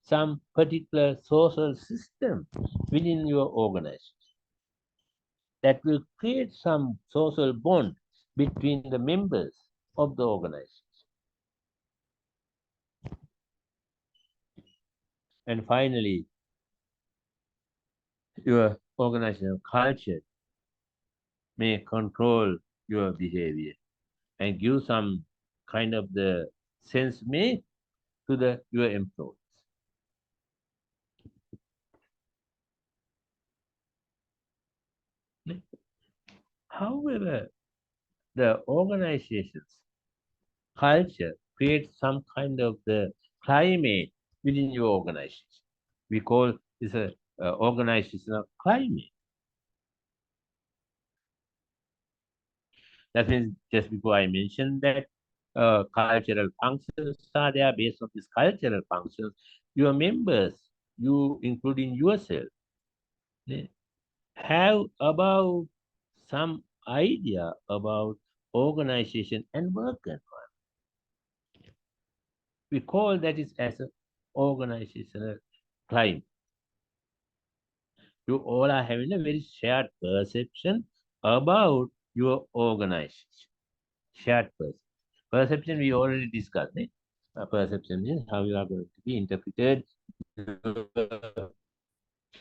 some particular social system within your organization that will create some social bond between the members of the organization. And finally, your organizational culture may control your behavior and give some kind of the sense made to your employees. However, the organization's culture creates some kind of the climate within your organization. We call this a organizational climate. That means just before I mentioned that cultural functions are there. Based on these cultural functions, your members, you including yourself, have about some idea about organization and work environment. We call that is as an organizational climate. You all are having a very shared perception about your organization. Shared perception. Perception we already discussed. Perception is how you are going to be interpreted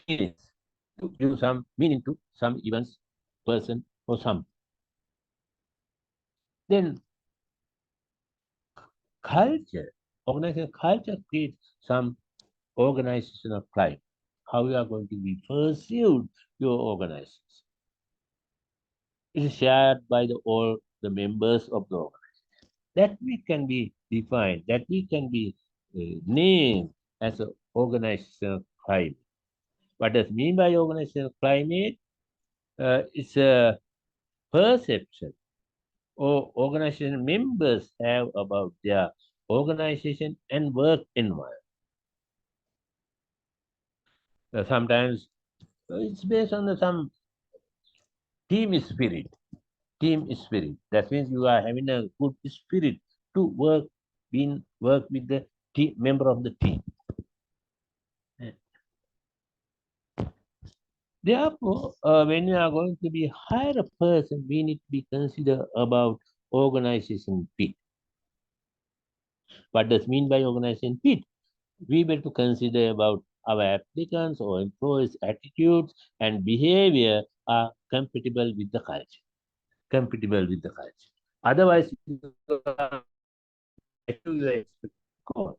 feelings to give some meaning to some events, person, or some. Then culture, organizational culture creates some organizational climate. How you are going to be perceived your organization. It is shared by all the members of the organization. That we can be defined, that we can be named as an organizational climate. What does mean by organizational climate? It's a perception or organization members have about their organization and work environment. Sometimes it's based on some team spirit. Team spirit. That means you are having a good spirit to work with the team member of the team. Therefore, when you are going to be hire a person, we need to be consider about organization fit. What does mean by organization fit? We need to consider about our applicants or employees' attitudes and behavior are compatible with the culture. Compatible with the culture. Otherwise, you are achieve your expected goal.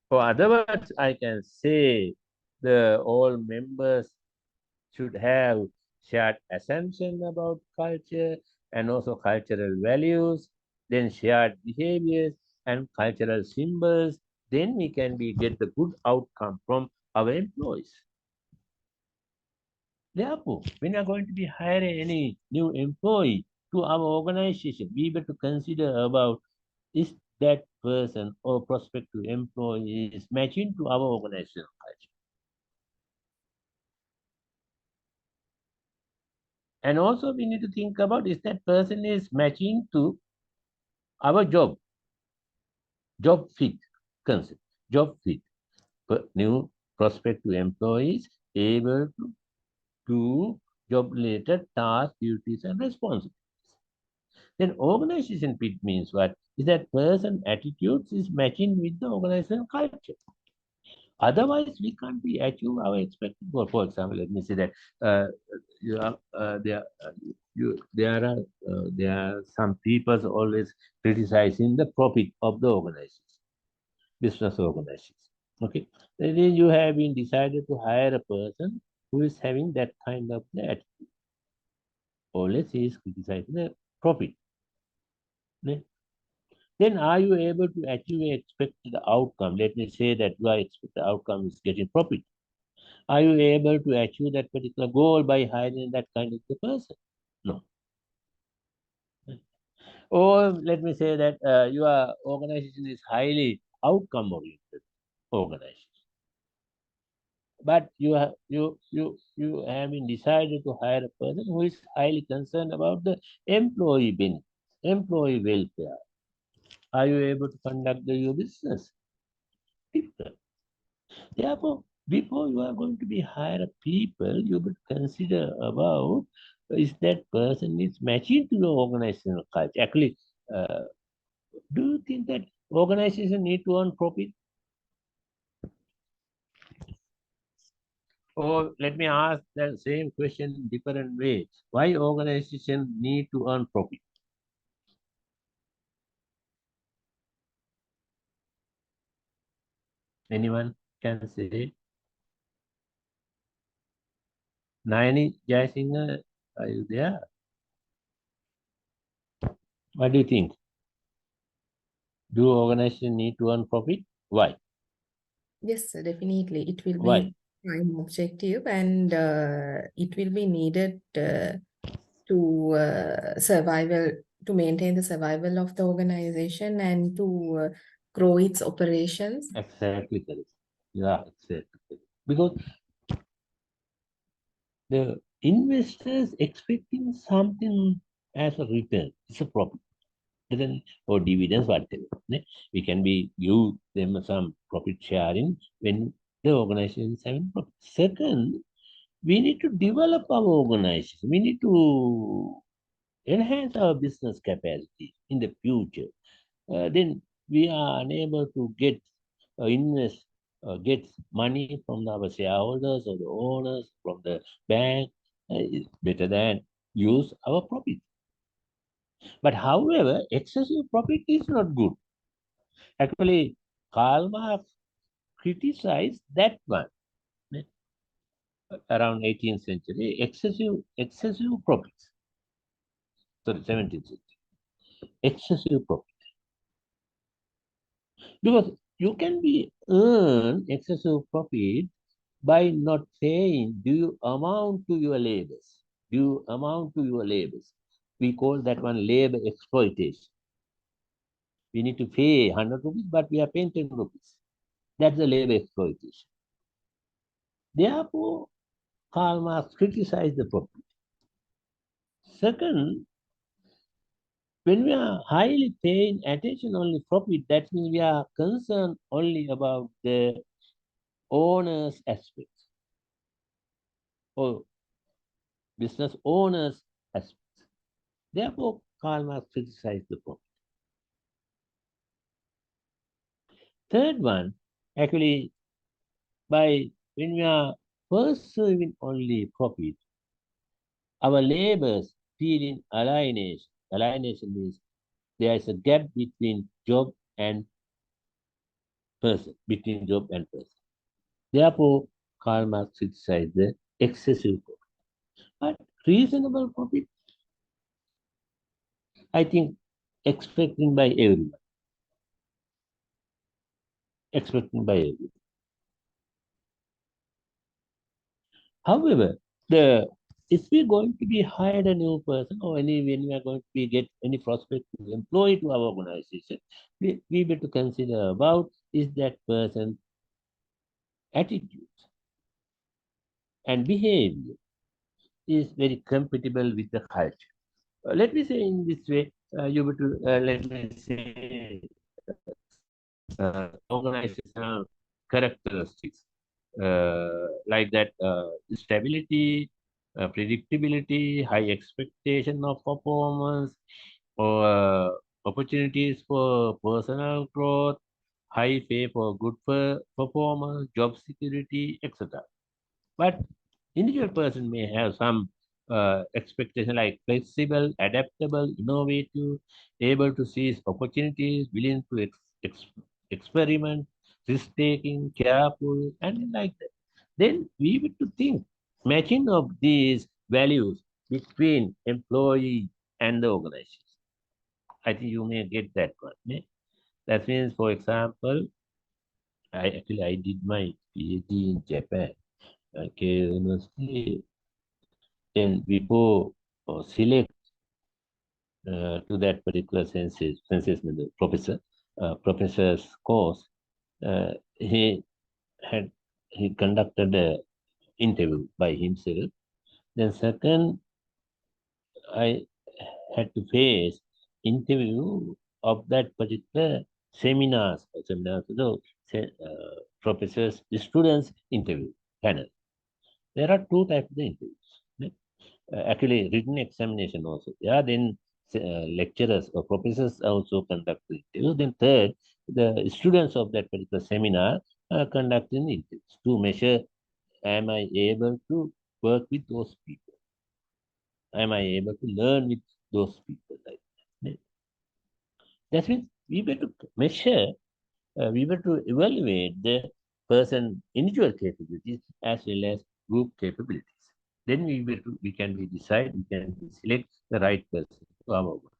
For other words, I can say the all members should have shared assumption about culture and also cultural values, then shared behaviors and cultural symbols. Then we can be get the good outcome from our employees. Therefore, when you are going to be hiring any new employee to our organization, we better consider about is that person or prospective employee is matching to our organizational culture. And also we need to think about is that person is matching to our job fit concept, job fit. New prospective employees able to do job related tasks, duties, and responsibilities. Then organization fit means what? Is that person attitudes is matching with the organizational culture. Otherwise, we can't be achieve our expected goal. For example, let me say that you are, there are some people always criticizing the profit of the organization, business organizations. Okay, then you have been decided to hire a person who is having that kind of that. Always he is criticizing the profit. Then are you able to achieve a expected outcome? Let me say that your expected outcome is getting profit. Are you able to achieve that particular goal by hiring that kind of a person? No. Or let me say that your organization is highly outcome oriented organization. But you have been decided to hire a person who is highly concerned about the employee benefits, employee welfare. Are you able to conduct your business? Therefore, before you are going to be hire people, you would consider about is that person is matching to your organizational culture. Actually, do you think that organization need to earn profit? Or let me ask the same question in different way. Why organization need to earn profit? Anyone can say? Naini Jayasinghe, are you there? What do you think? Do organization need to earn profit? Why? Yes, sir, definitely. It will be Why? prime objective and it will be needed to survival, to maintain the survival of the organization and to grow its operations. Exactly correct. Yeah, exactly. Because the investors expecting something as a return. It's a profit. Then or dividends, whatever. We can be give them some profit sharing when the organization is having profit. Second, we need to develop our organization. We need to enhance our business capacity in the future. Then we are unable to get money from our shareholders or the owners from the bank. It's better than use our profit. But however, excessive profit is not good. Actually, Karl Marx criticized that one. around 18th century, excessive profits. Sorry, 17th century, excessive profit. Because you can be earn excessive profit by not paying due amount to your labors. Due amount to your labors. We call that one labor exploitation. We need to pay 100 rupees, but we are paying 10 rupees. That's the labor exploitation. Therefore, Karl Marx criticized the profit. Second, when we are highly paying attention only profit, that means we are concerned only about the owner's aspects or business owners' aspects. Therefore, Karl Marx criticized the profit. Third one, actually, by when we are pursuing only profit, our labors feel in alienation. Alienation means there is a gap between job and person, between job and person. Therefore, Karl Marx criticized the excessive profit. But reasonable profit, I think, expecting by everyone. Expecting by everyone. However, the if we're going to be hired a new person or any when we are going to be get any prospective employee to our organization, we need to consider about is that person attitude and behavior is very compatible with the culture. Let me say in this way, you would let me say organizational characteristics like that stability, predictability, high expectation of performance, or opportunities for personal growth, high pay for good performance, job security, etc. But individual person may have some expectation like flexible, adaptable, innovative, able to seize opportunities, willing to experiment, risk-taking, careful, and like that. Then we need to think matching of these values between employee and the organization. I think you may get that one. Yeah? That means, for example, I did my PhD in Japan. Okay, university. Then before select to that particular professor's course, uh, he he conducted a interview by himself. Then second, I had to face interview of that particular seminars, so professors, students interview panel. There are two types of interviews. Yeah. Actually, written examination also. Yeah, then lecturers or professors also conduct the interview. Then third, the students of that particular seminar conducting interviews to measure, am I able to work with those people? Am I able to learn with those people? Like that. That means we were to measure, we were to evaluate the person individual capabilities as well as group capabilities. Then we can be decide, we can select the right person to our organization.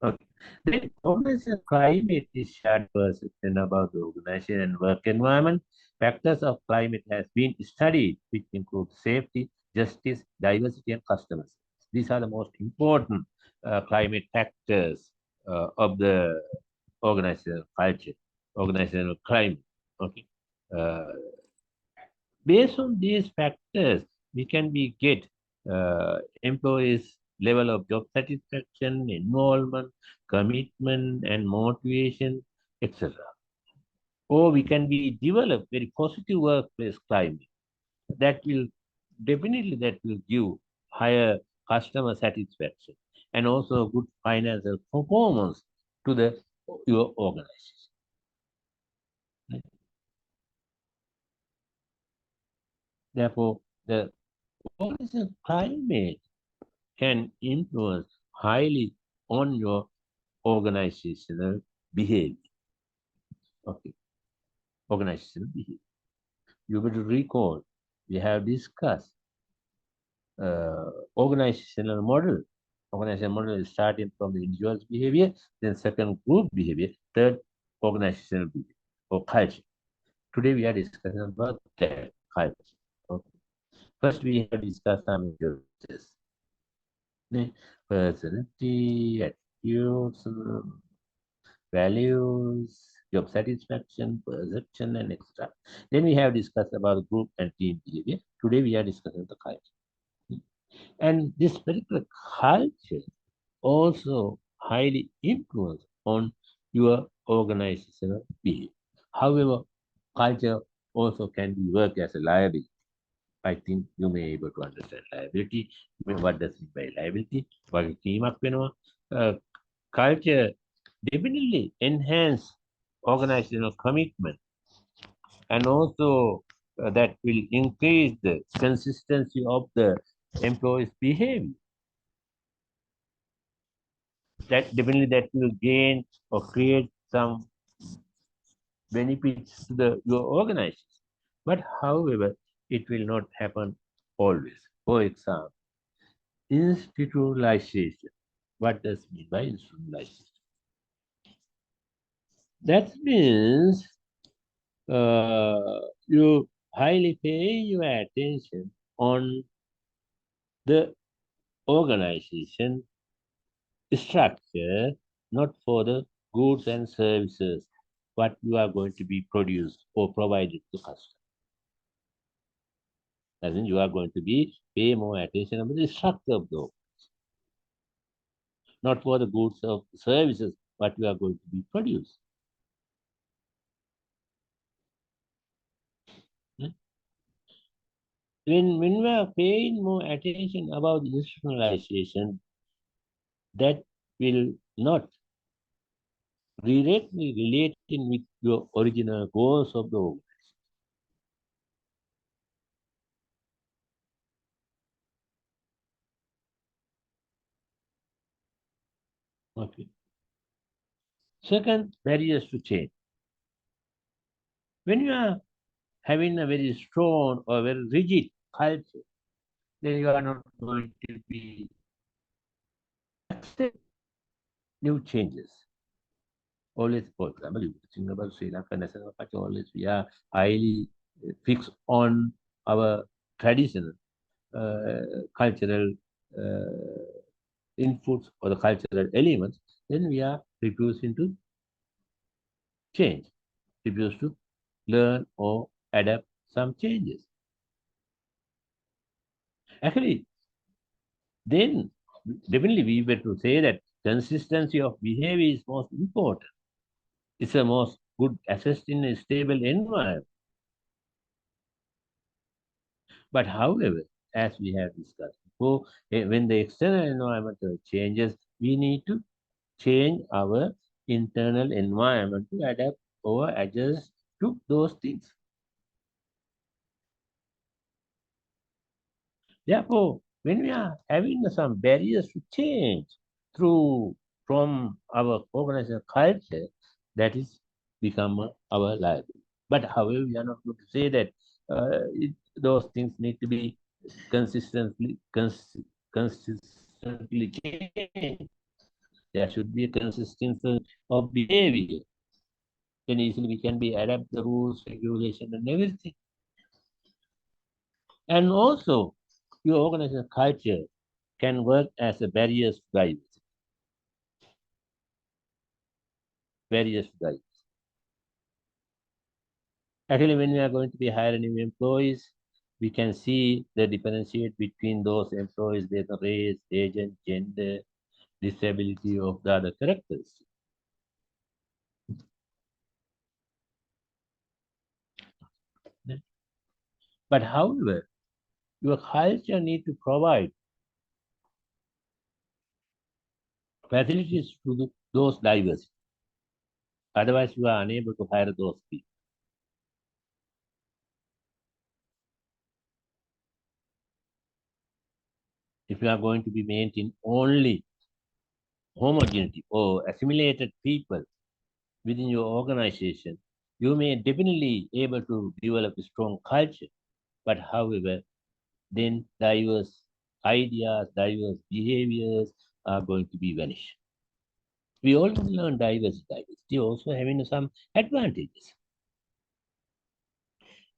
Okay. Then organizational climate is shared perception about the organization and work environment. Factors of climate has been studied, which include safety, justice, diversity, and customer service. These are the most important climate factors of the organizational culture, organizational climate. Okay. Uh, Based on these factors, we can be get employees' level of job satisfaction, involvement, commitment, and motivation, etc. Or we can be develop very positive workplace climate that will that will give higher customer satisfaction and also good financial performance to the your organization. Therefore, the organizational climate can influence highly on your organizational behavior. Okay, organizational behavior. You will recall we have discussed organizational model. Organizational model is starting from the individual's behavior, then second group behavior, third organizational behavior or culture. Today we are discussing about that culture. Okay. First we have discussed some interests. Personality, attitudes, values, job satisfaction, perception, and etc. Then we have discussed about group and team behavior. Today we are discussing the culture. And this particular culture also highly influence on your organizational behavior. However, culture also can be worked as a liability. I think you may be able to understand liability. What does it mean by liability? වගකීමක් වෙනවා. Culture definitely enhance organizational commitment and also that will increase the consistency of the employees' behavior. That definitely that will gain or create some benefits to your organization. But however, it will not happen always. For example, institutionalization. What does it mean by institutionalization? That means you highly pay your attention on the organization structure, not for the goods and services what you are going to be produced or provided to customers. As in, you are going to be pay more attention on the structure of the organization, not for the goods or services what you are going to be produced. When we are paying more attention about institutionalization, that will not directly relating with your original goals of the organization. Okay. Second, barriers to change. When you are having a very strong or very rigid culture, then you are not going to be accept new changes. Always, for example, you think about Sri Lanka national culture, always we are highly fixed on our traditional cultural inputs or the cultural elements, then we are refusing to change, refuse to learn or adapt some changes. Actually, then definitely we were to say that consistency of behavior is most important. It's a most good assessed in a stable environment. But however, as we have discussed before, when the external environment changes, we need to change our internal environment to adapt or adjust to those things. Therefore, when we are having some barriers to change from our organizational culture, that is become our liability. But however, we are not going to say that those things need to be consistently changed. There should be a consistency of behavior. Then easily we can be adapt the rules, regulation, and everything. And also, your organizational culture can work as a barrier to diversity. Barriers to diversity. Actually, when we are going to be hiring new employees, we can see the differentiate between those employees based on race, age, and gender, disability of the other characteristics. But however, your culture need to provide facilities to those diversity. Otherwise, you are unable to hire those people. If you are going to be maintaining only homogeneity or assimilated people within your organization, you may definitely able to develop a strong culture. But however, then diverse ideas, diverse behaviors are going to be vanished. We already learned diversity also having some advantages.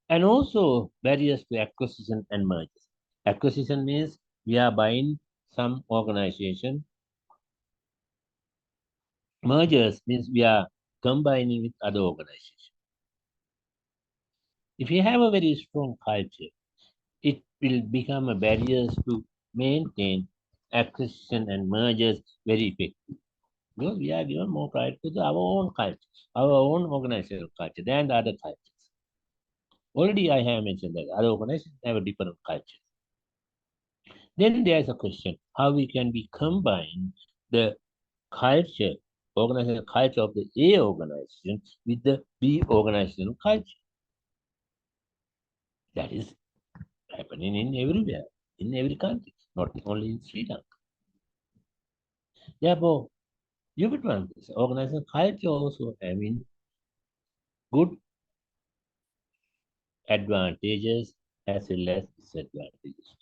And also barriers to acquisition and mergers. Acquisition means we are buying some organization. Mergers means we are combining with other organizations. If you have a very strong culture, it will become a barrier to maintain acquisition and mergers very effective. Because we are given more priority to our own culture, our own organizational culture than the other cultures. Already I have mentioned that other organizations have a different culture. Then there is a question how we can be combine the culture, organizational culture of the A organization with the B organizational culture. That is happening in everywhere, in every country, not only in Sri Lanka. Therefore, you would want this organizational culture also having good advantages as well as disadvantages.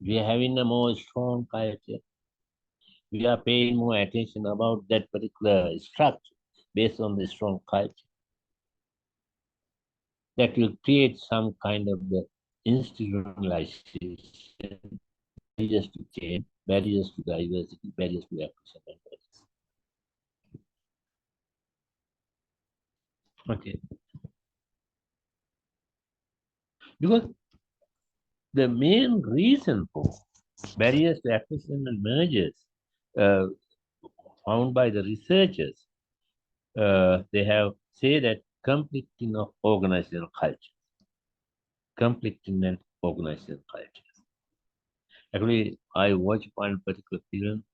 We are having a more strong culture. We are paying more attention about that particular structure based on the strong culture. That will create some kind of the institutionalization, barriers to change, barriers to diversity, barriers to acquisition. Okay. Because the main reason for barriers to acquisition and mergers uh, found by the researchers, they have said that conflicting of organizational culture, conflicting and organizational cultures. Actually, I watched one particular film.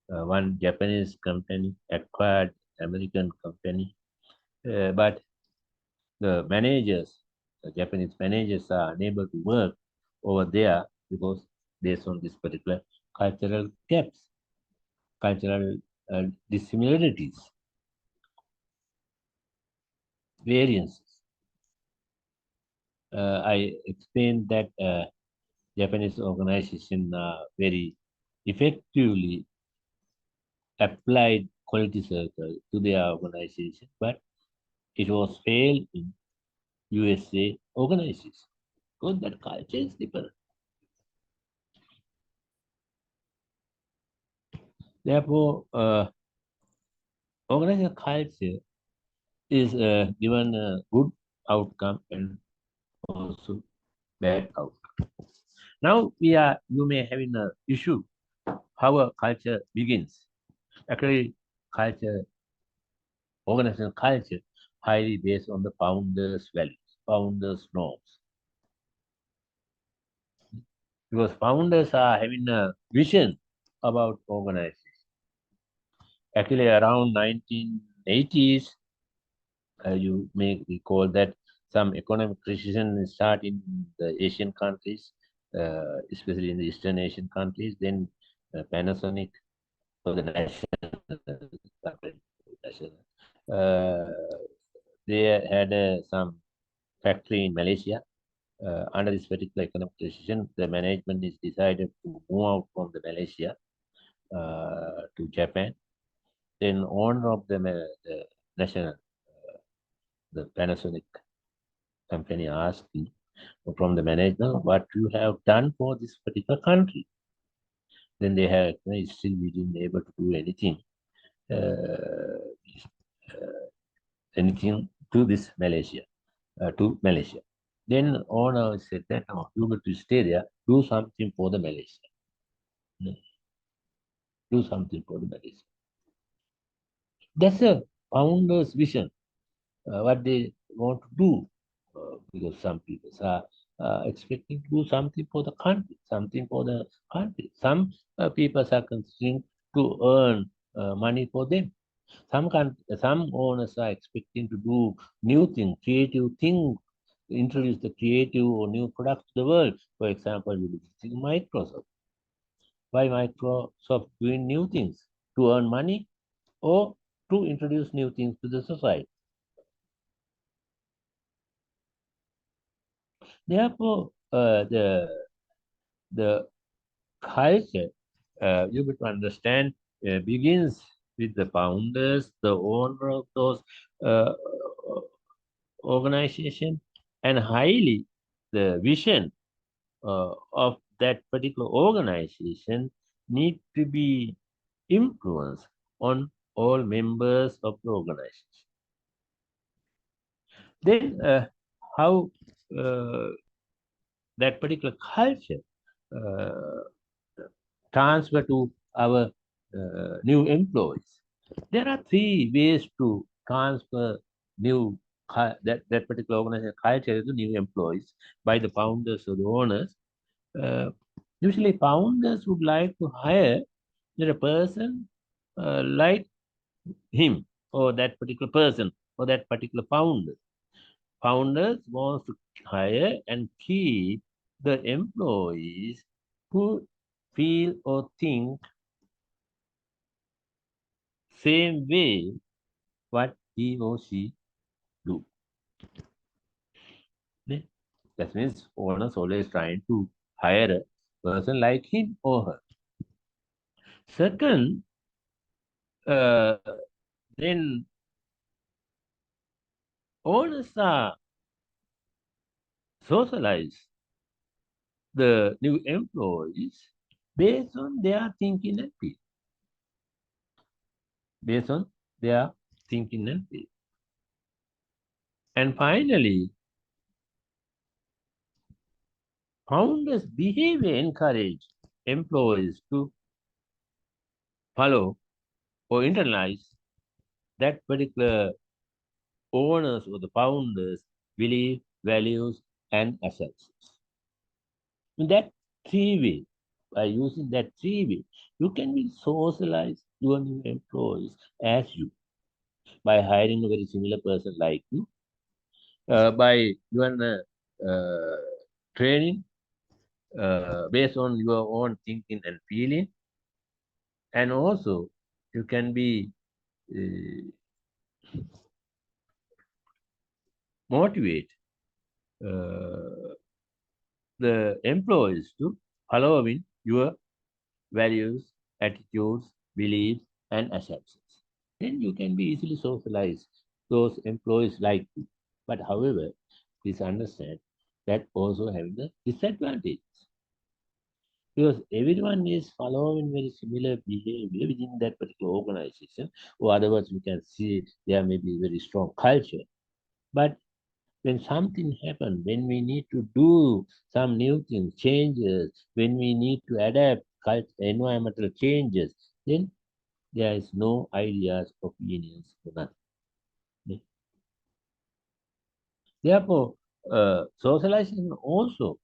One Japanese company acquired American company, but the managers, the Japanese managers, are unable to work over there because based on this particular cultural gaps, cultural dissimilarities, variances. I explained that Japanese organization very effectively applied quality circle to their organization, but it was failed in USA organization because that culture is different. Therefore, organizational culture is given a good outcome and also bad outcome. Now you may have an issue how a culture begins. Actually, organizational culture, highly based on the founders' values, founders' norms. Because founders are having a vision about organization. Actually, around 1980s, you may recall that some economic recession started in the Asian countries, especially in the Eastern Asian countries. Then Panasonic, for the national, uh, they had some factory in Malaysia. Under this particular economic decision, the management is decided to move out from the Malaysia to Japan. Then owner of the national, the Panasonic company asked me from the management, what you have done for this particular country. Then they had still we didn't able to do anything, uh, anything to this Malaysia, to Malaysia. Then owner said that no, you got to stay there, do something for the Malaysia. Do something for the Malaysia. That's a founder's vision, what they want to do, because some people are expecting to do something for the country, something for the country. Some people are considering to earn money for them. Some owners are expecting to do new things, creative things, introduce the creative or new products to the world. For example, you see Microsoft. Why Microsoft doing new things to earn money or to introduce new things to the society? Therefore, the culture, you have to understand, begins with the founders, the owner of those uh, organization, and highly the vision of that particular organization need to be influenced on all members of the organization. Then, how that particular culture uh, transfer to our new employees. There are three ways to transfer that particular organization culture to new employees by the founders or the owners. Uh, Usually, founders would like to hire a person like him or that particular person or that particular founder. Founders want to hire and keep the employees who feel or think same way what he or she do. Ne? That means owners always trying to hire a person like him or her. Second, uh, then owners are socialize the new employees based on their thinking and feel. Based on their thinking and feel. And finally, founders' behavior encourage employees to follow or internalize that particular owners or the founders' belief, values, and assumptions. In that three way, by using that three way, you can be socialize your new employees as you by hiring a very similar person like you, by doing training based on your own thinking and feeling, and also you can be uh, motivate uh, the employees to following your values, attitudes, beliefs, and assumptions. Then you can be easily socialize those employees like you. But however, please understand that also having the disadvantages. Because everyone is following very similar behavior within that particular organization, or otherwise we can see there may be very strong culture. But when something happens, when we need to do some new things, changes, when we need to adapt environmental changes, then there is no ideas, opinions, or nothing. Okay? Therefore, socialization also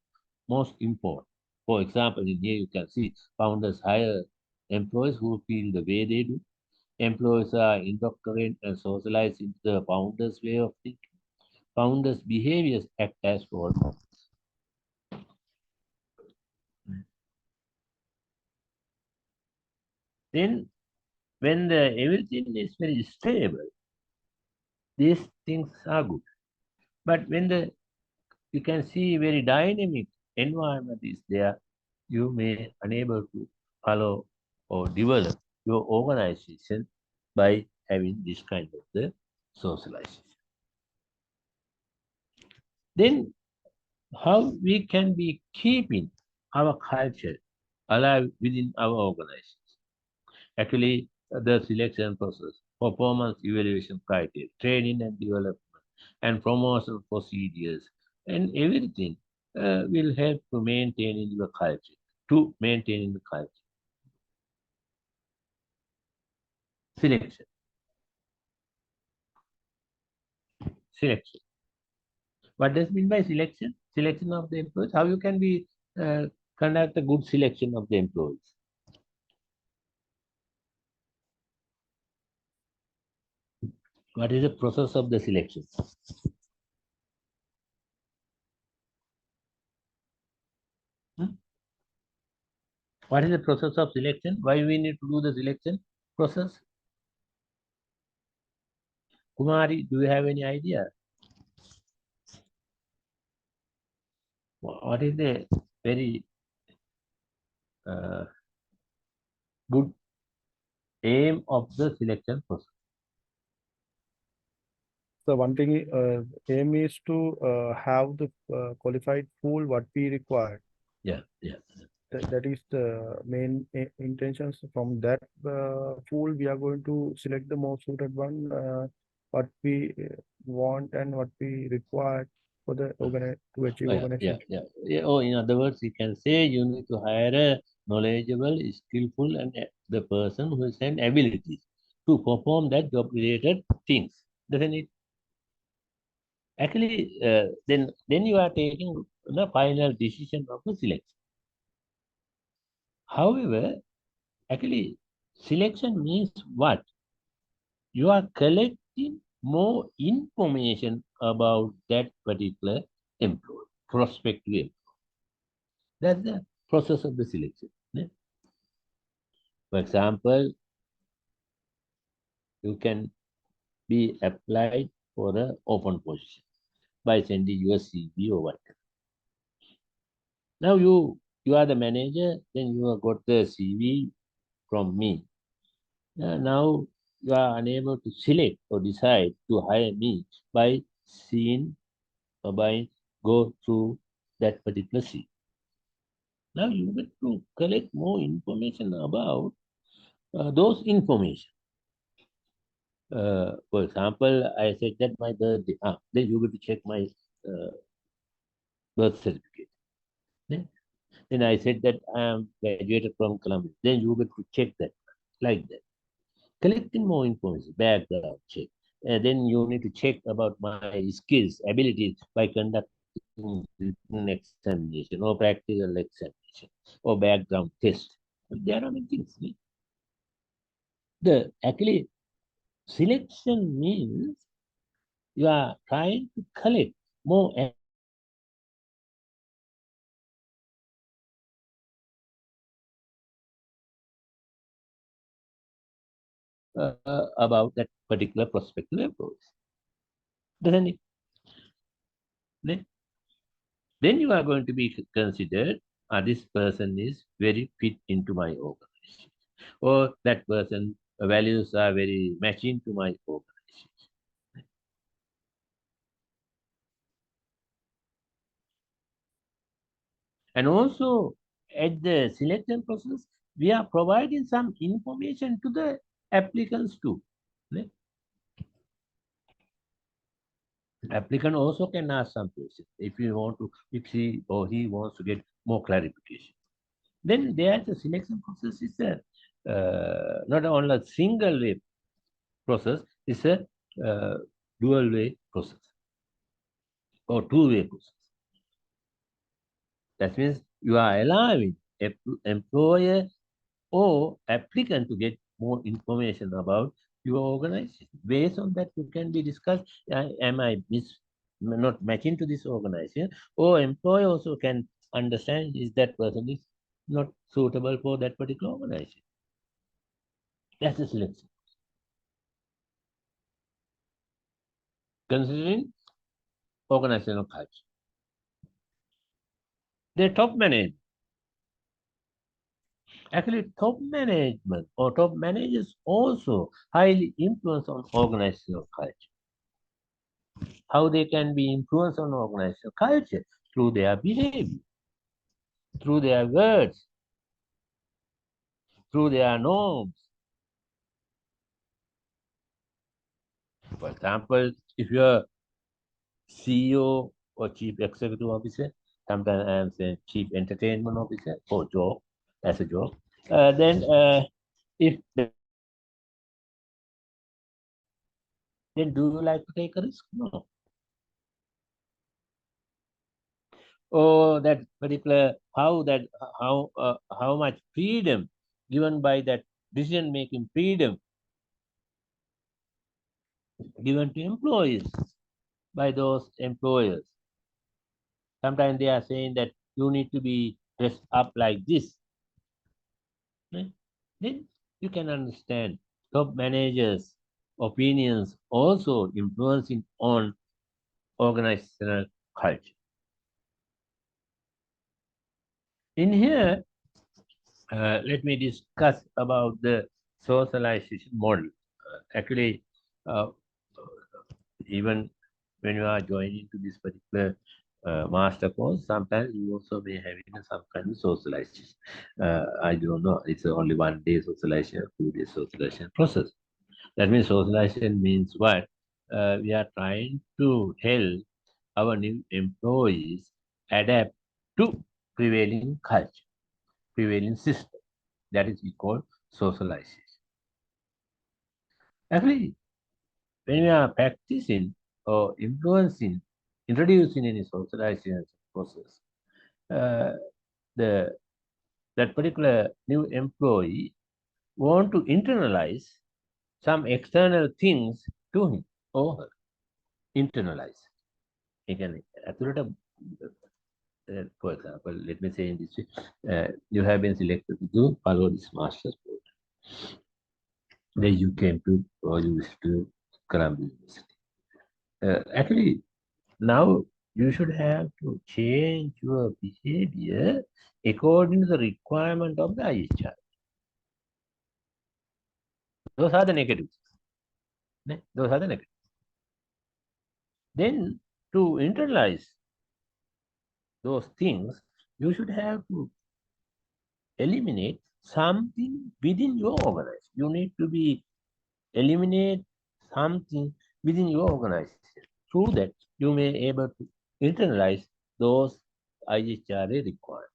most important. For example, in here you can see founders hire employees who feel the way they do. Employees are indoctrinated and socialized into the founders' way of thinking. Founders' behaviors act as role models. Then, when everything is very stable, these things are good. But when you can see very dynamic environment is there, you may unable to follow or develop your organization by having this kind of the socialization. Then how we can be keeping our culture alive within our organization? Actually, the selection process, performance evaluation criteria, training and development, and promotion procedures, and everything will help to maintain in the culture, to maintain in the culture. Selection. Selection. What does mean by selection? Selection of the employees. How you can be conduct a good selection of the employees? What is the process of the selection? What is the process of selection? Why we need to do the selection process? Kumari, do you have any idea? what is the very good aim of the selection process? So one thing, aim is to have the qualified pool what we require. Yeah, yeah. That is the main intentions. From that pool, we are going to select the most suited one, what we want and what we require for the to achieve Yeah, organization. yeah. Oh, in other words, you can say you need to hire a knowledgeable, skillful, and the person who has an abilities to perform that job-related things. Doesn't it? Actually, then you are taking the final decision of the selection. However, actually, selection means what? You are collecting more information about that particular employee, prospective employee. That's the process of the selection. Yeah. For example, you can be applied for an open position by sending your CV or whatever. Now you are the manager, then you have got the CV from me. Now you are unable to select or decide to hire me by seeing or by go through that particular CV. Now you get to collect more information about those information. For example, I said that my birthday. Then you will check my birth certificate. Then I said that I am graduated from Columbia. Then you will check that like that. Collecting more information, background check. Then you need to check about my skills, abilities by conducting written examination or practical examination or background test. There are many things. The actually selection means you are trying to collect more about that particular prospective employees. Doesn't it? Then you are going to be considered, this person is very fit into my organization, or that person values are very matching to my organization. And also at the selection process, we are providing some information to the applicants too. Applicant also can ask some questions if you want to, if he or he wants to get more clarification. Then there the selection process is a not only a single way process, it's a dual way process or two-way process. That means you are allowing employer or applicant to get more information about your organization. Based on that, you can be discussed, am I not matching to this organization? Or employer also can understand is that person is not suitable for that particular organization. That's the selection. Considering organizational culture. The top management. Actually, top management or top managers also highly influence on organizational culture. How they can be influenced on organizational culture? Through their behavior, through their words, through their norms. For example, if you're CEO or chief executive officer, sometimes I am saying chief entertainment officer or joke, as a joke, then if then do you like to take a risk? No. Or that particular how much freedom given by that decision making freedom given to employees by those employers. Sometimes they are saying that you need to be dressed up like this. Then you can understand top managers' opinions also influencing on organizational culture. In here, let me discuss about the socialization model. Actually, uh, even when you are joining to this particular master course, sometimes you also may have some kind of socialization. I don't know, it's only 1 day socialization, 2 day socialization process. That means socialization means what? We are trying to help our new employees adapt to prevailing culture, prevailing system. That is we call socialization. Actually, when we are practicing or influencing, introducing any socialization process, uh, the that particular new employee want to internalize some external things to him or her. Internalize. Again, for example, let me say in this way, you have been selected to follow this master's program. Then you came to or you wish to Columbia University. Actually, now you should have to change your behavior according to the requirement of the IHR. Those are the negatives. Those are the negatives. Then to internalize those things, you should have to eliminate something within your organization. You need to be eliminate something within your organization. Through that, you may able to internalize those IHRA requirements.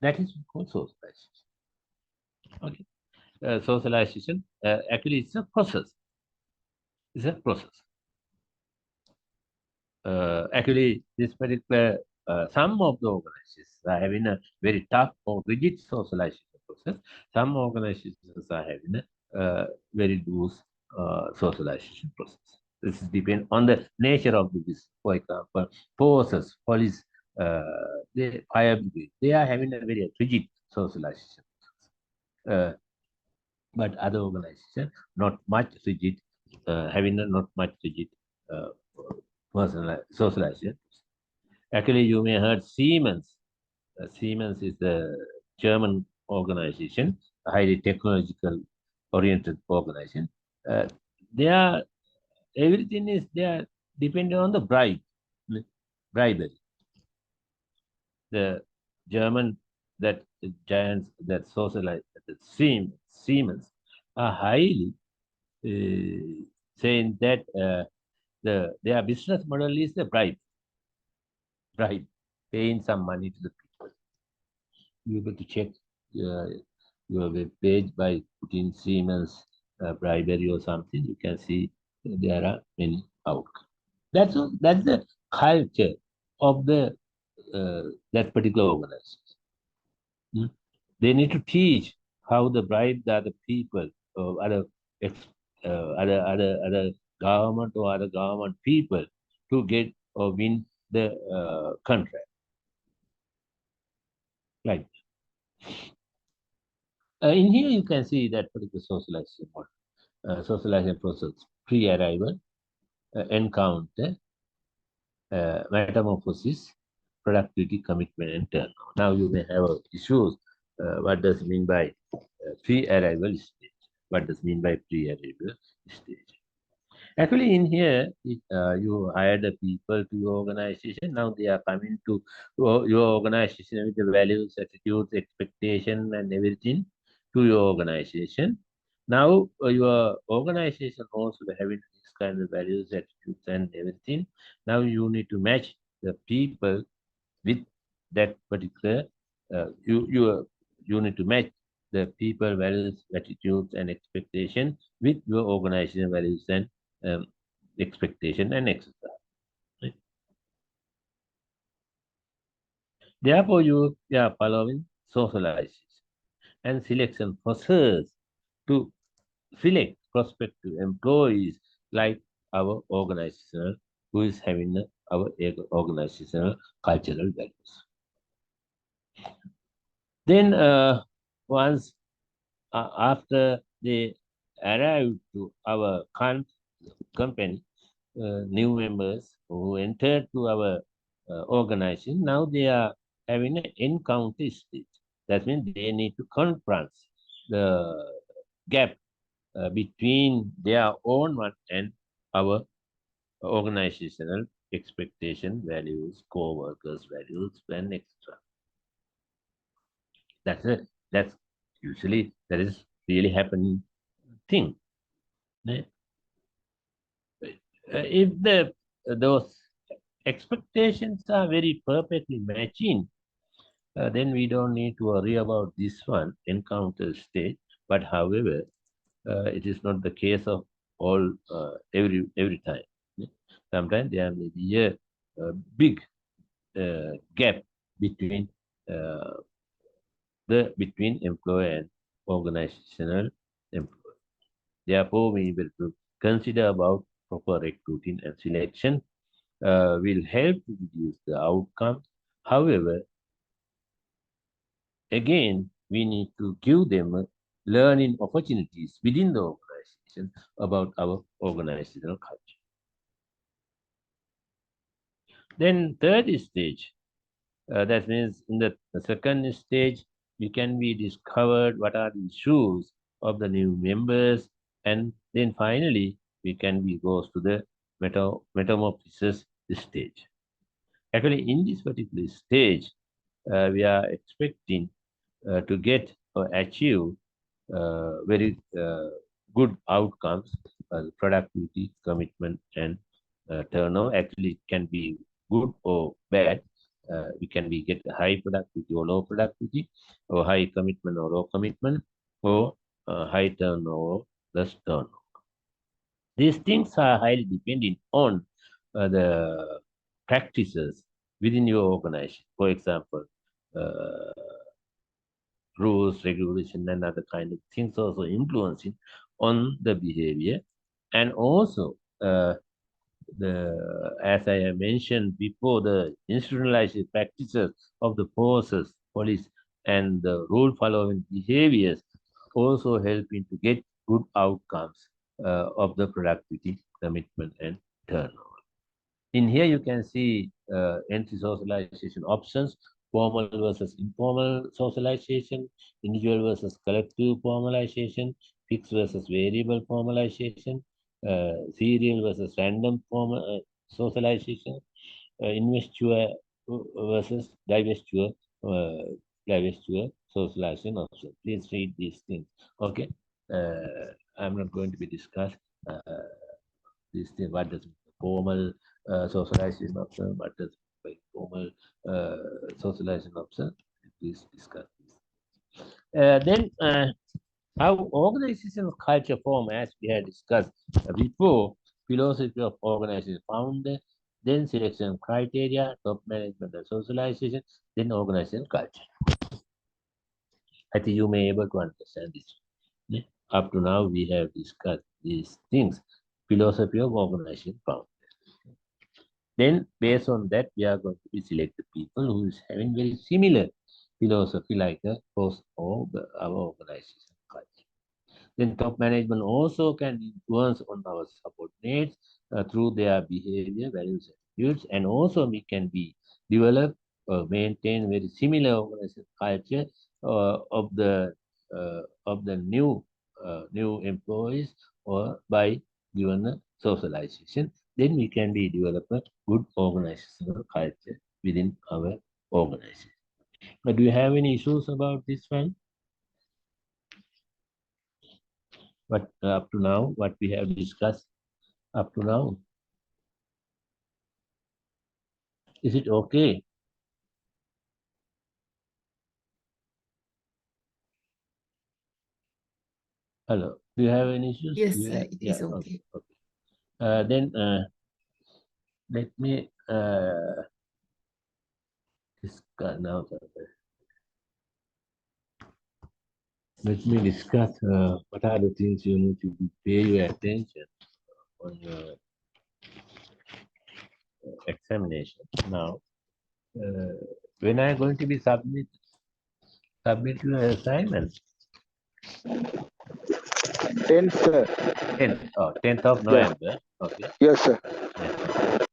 That is called socialization. Okay. Socialization, actually, it's a process. It's a process. Actually, this particular, some of the organizations are having a very tough or rigid socialization process. Some organizations are having a very loose socialization process. This depends on the nature of the business. For example, forces, police, uh, the fire brigade, they are having a very rigid socialization. Uh, but other organizations not much rigid, having a not much rigid uh, personal socialization. Actually, you may heard Siemens. Siemens is a German organization, a highly technological oriented organization. Uh, they are everything is they are dependent on the bribery. The German that giants that socialize that Siemens are highly saying that their business model is the bribe, paying some money to the people. You able to check uh, your web page by putting Siemens bribery or something. You can see there are many outcomes. That's the culture of the that particular organization. Hmm? They need to teach how the bribe the other people or other government or other government people to get or win the contract. Right. In here, you can see that particular socialization model, socialization process, pre-arrival, encounter, metamorphosis, productivity, commitment, and turnover. Now you may have issues. What does it mean by pre-arrival stage? What does it mean by pre-arrival stage? Actually, in here, you hire the people to your organization. Now they are coming to your organization with the values, attitudes, expectation, and everything to your organization. Now your organization also having this kind of values, attitudes, and everything. Now you need to match the people with that particular. You need to match the people values, attitudes, and expectation with your organization values and um, expectation and exercise. Right? Therefore, you are following socialization and selection process to select prospective employees like our organizational who is having our organizational cultural values. Then once after they arrive to our company, new members who entered to our organization, now they are having an encounter stage. That means they need to confront the gap between their own one and our organizational expectation, values, co-workers' values, and etc. That's usually that is really happening thing. If those expectations are very perfectly matching, then we don't need to worry about this one encounter stage. But however, it is not the case of all every time. Sometimes there may be a big gap between between employer and organizational employee. Therefore, we will consider about proper recruiting and selection will help to reduce the outcome. However, again, we need to give them learning opportunities within the organization about our organizational culture. Then third stage, that means in the second stage, we can be discovered what are the issues of the new members, and then finally we can be goes to the metamorphosis stage. Actually, in this particular stage, we are expecting to get or achieve very good outcomes, productivity, commitment, and turnover. Actually, it can be good or bad. We can be get high productivity or low productivity, or high commitment or low commitment, or high turnover, less turnover. These things are highly dependent on the practices within your organization. For example, rules, regulation, and other kind of things also influencing on the behavior. And also, as I have mentioned before, the institutionalized practices of the forces, police, and the rule following behaviors also helping to get good outcomes of the productivity, commitment, and turnover. In here, you can see anti-socialization options, formal versus informal socialization, individual versus collective formalization, fixed versus variable formalization, serial versus random socialization, investiture versus divestiture socialization option. Please read these things. Okay, I'm not going to be discussed these things. What does formal socialization option? What does formal socialization option? Please discuss this. Then how organizational culture form, as we had discussed before, philosophy of organization founder, then selection criteria, top management and socialization, then organizational culture. I think you may be able to understand this. Up to now, we have discussed these things, philosophy of organization founder. Then, based on that, we are going to be select the people who is having very similar philosophy like a host of our organization culture. Then top management also can influence on our subordinates through their behavior, values, attitudes, and also we can be develop or maintain very similar organization culture of the new employees, or by given a socialization. Then we can be develop a good organizational culture within our organization. But do you have any issues about this one? But up to now, what we have discussed up to now, is it okay? Hello, do you have any issues? Yes, You sir, have? it Yeah, is okay. okay. Then let me discuss now. Let me discuss what are the things you need to pay your attention on your examination. Now, when are you going to be submit your assignment? 10th, sir. 10th of November. Okay. Yes, sir. Yes.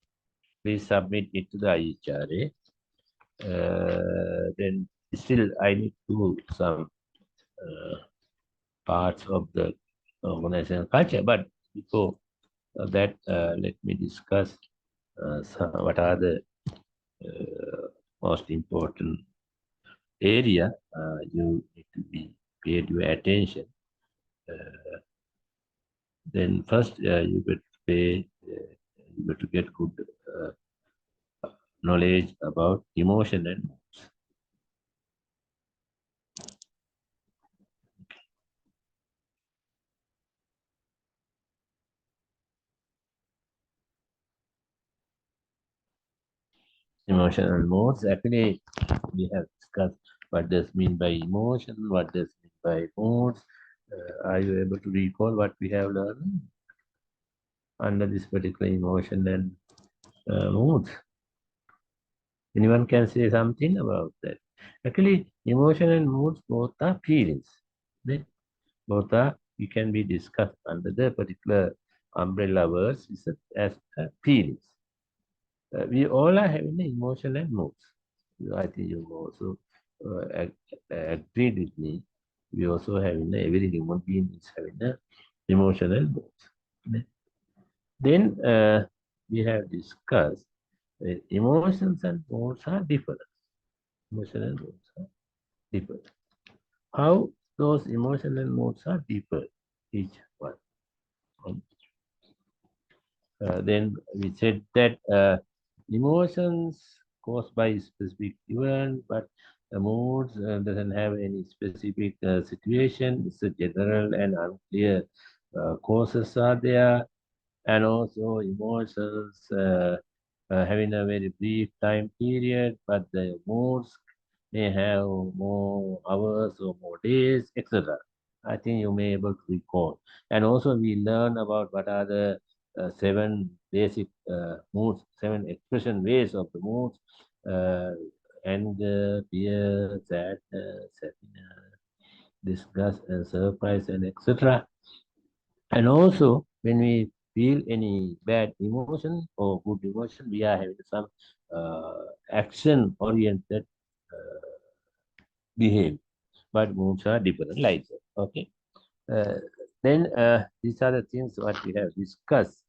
Please submit it to the IHRA. Then still I need to do some parts of the organizational culture. But before that, let me discuss what are the most important area you need to be paid your attention. Then first you got to pay, you got to get good knowledge about emotion and emotional modes. Actually, we have discussed what does mean by emotion, what does mean by moods. Are you able to recall what we have learned under this particular emotion and moods? Anyone can say something about that? Actually, emotion and moods both are feelings. They both are, you can be discussed under the particular umbrella words as feelings. We all are having the emotion and moods. I think you also agreed with me. We also having every human being is having the emotional moods. Then we have discussed emotions and moods are different. Emotional and moods are different. How those emotional moods are different, each one. Then we said that emotions caused by specific event, but the moods doesn't have any specific situation. It's a general and unclear causes are there, and also emotions having a very brief time period, but the moods may have more hours or more days, etc. I think you may able to recall. And also we learn about what are the seven basic moods, seven expression ways of the moods, uh, anger, fear, sadness, happiness, disgust, and surprise, and etc. And also, when we feel any bad emotion or good emotion, we are having some action-oriented behavior. But moods are different, like that. Okay. Uh, then these are the things what we have discussed.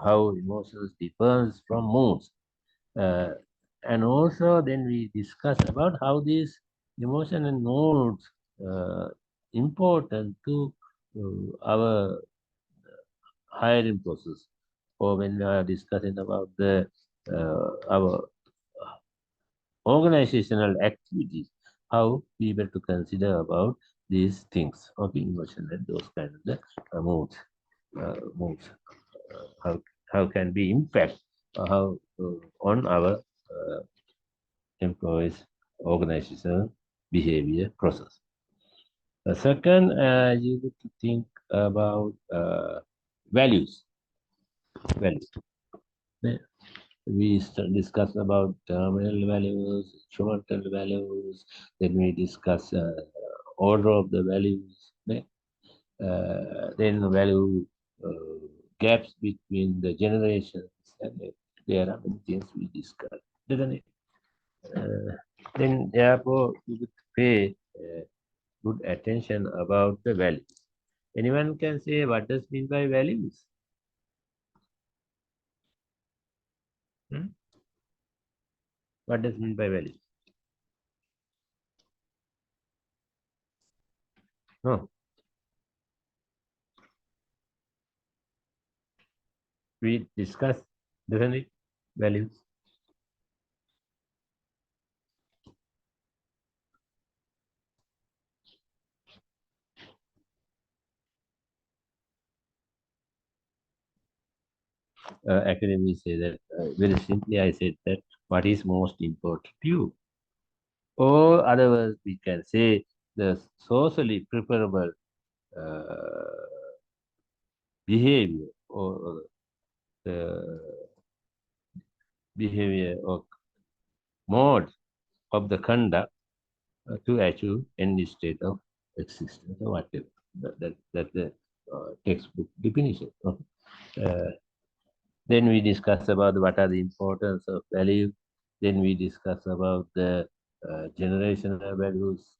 How emotions differs from moods. Uh, and also then we discuss about how these emotion and moods important to our hiring process, or when we are discussing about the our organizational activities, how people to consider about these things, okay, emotion and those kind of the moods, moods, how can be impact how on our employees organizational behavior process. The second, you need to think about values. Values. We discuss about terminal values, instrumental values, then we discuss order of the values, then value gaps between the generations, and there are many things we discuss, didn't it? Then therefore you would pay good attention about the values. Anyone can say what does mean by values? Hmm? What does mean by values? No. We discuss, doesn't it? Values. Actually, we say that very simply. I said that what is most important to you, or otherwise we can say the socially preferable uh, behavior or the behavior or mode of the conduct to achieve any state of existence or whatever. That the textbook definition. Okay. Then we discuss about what are the importance of value. Then we discuss about the generational values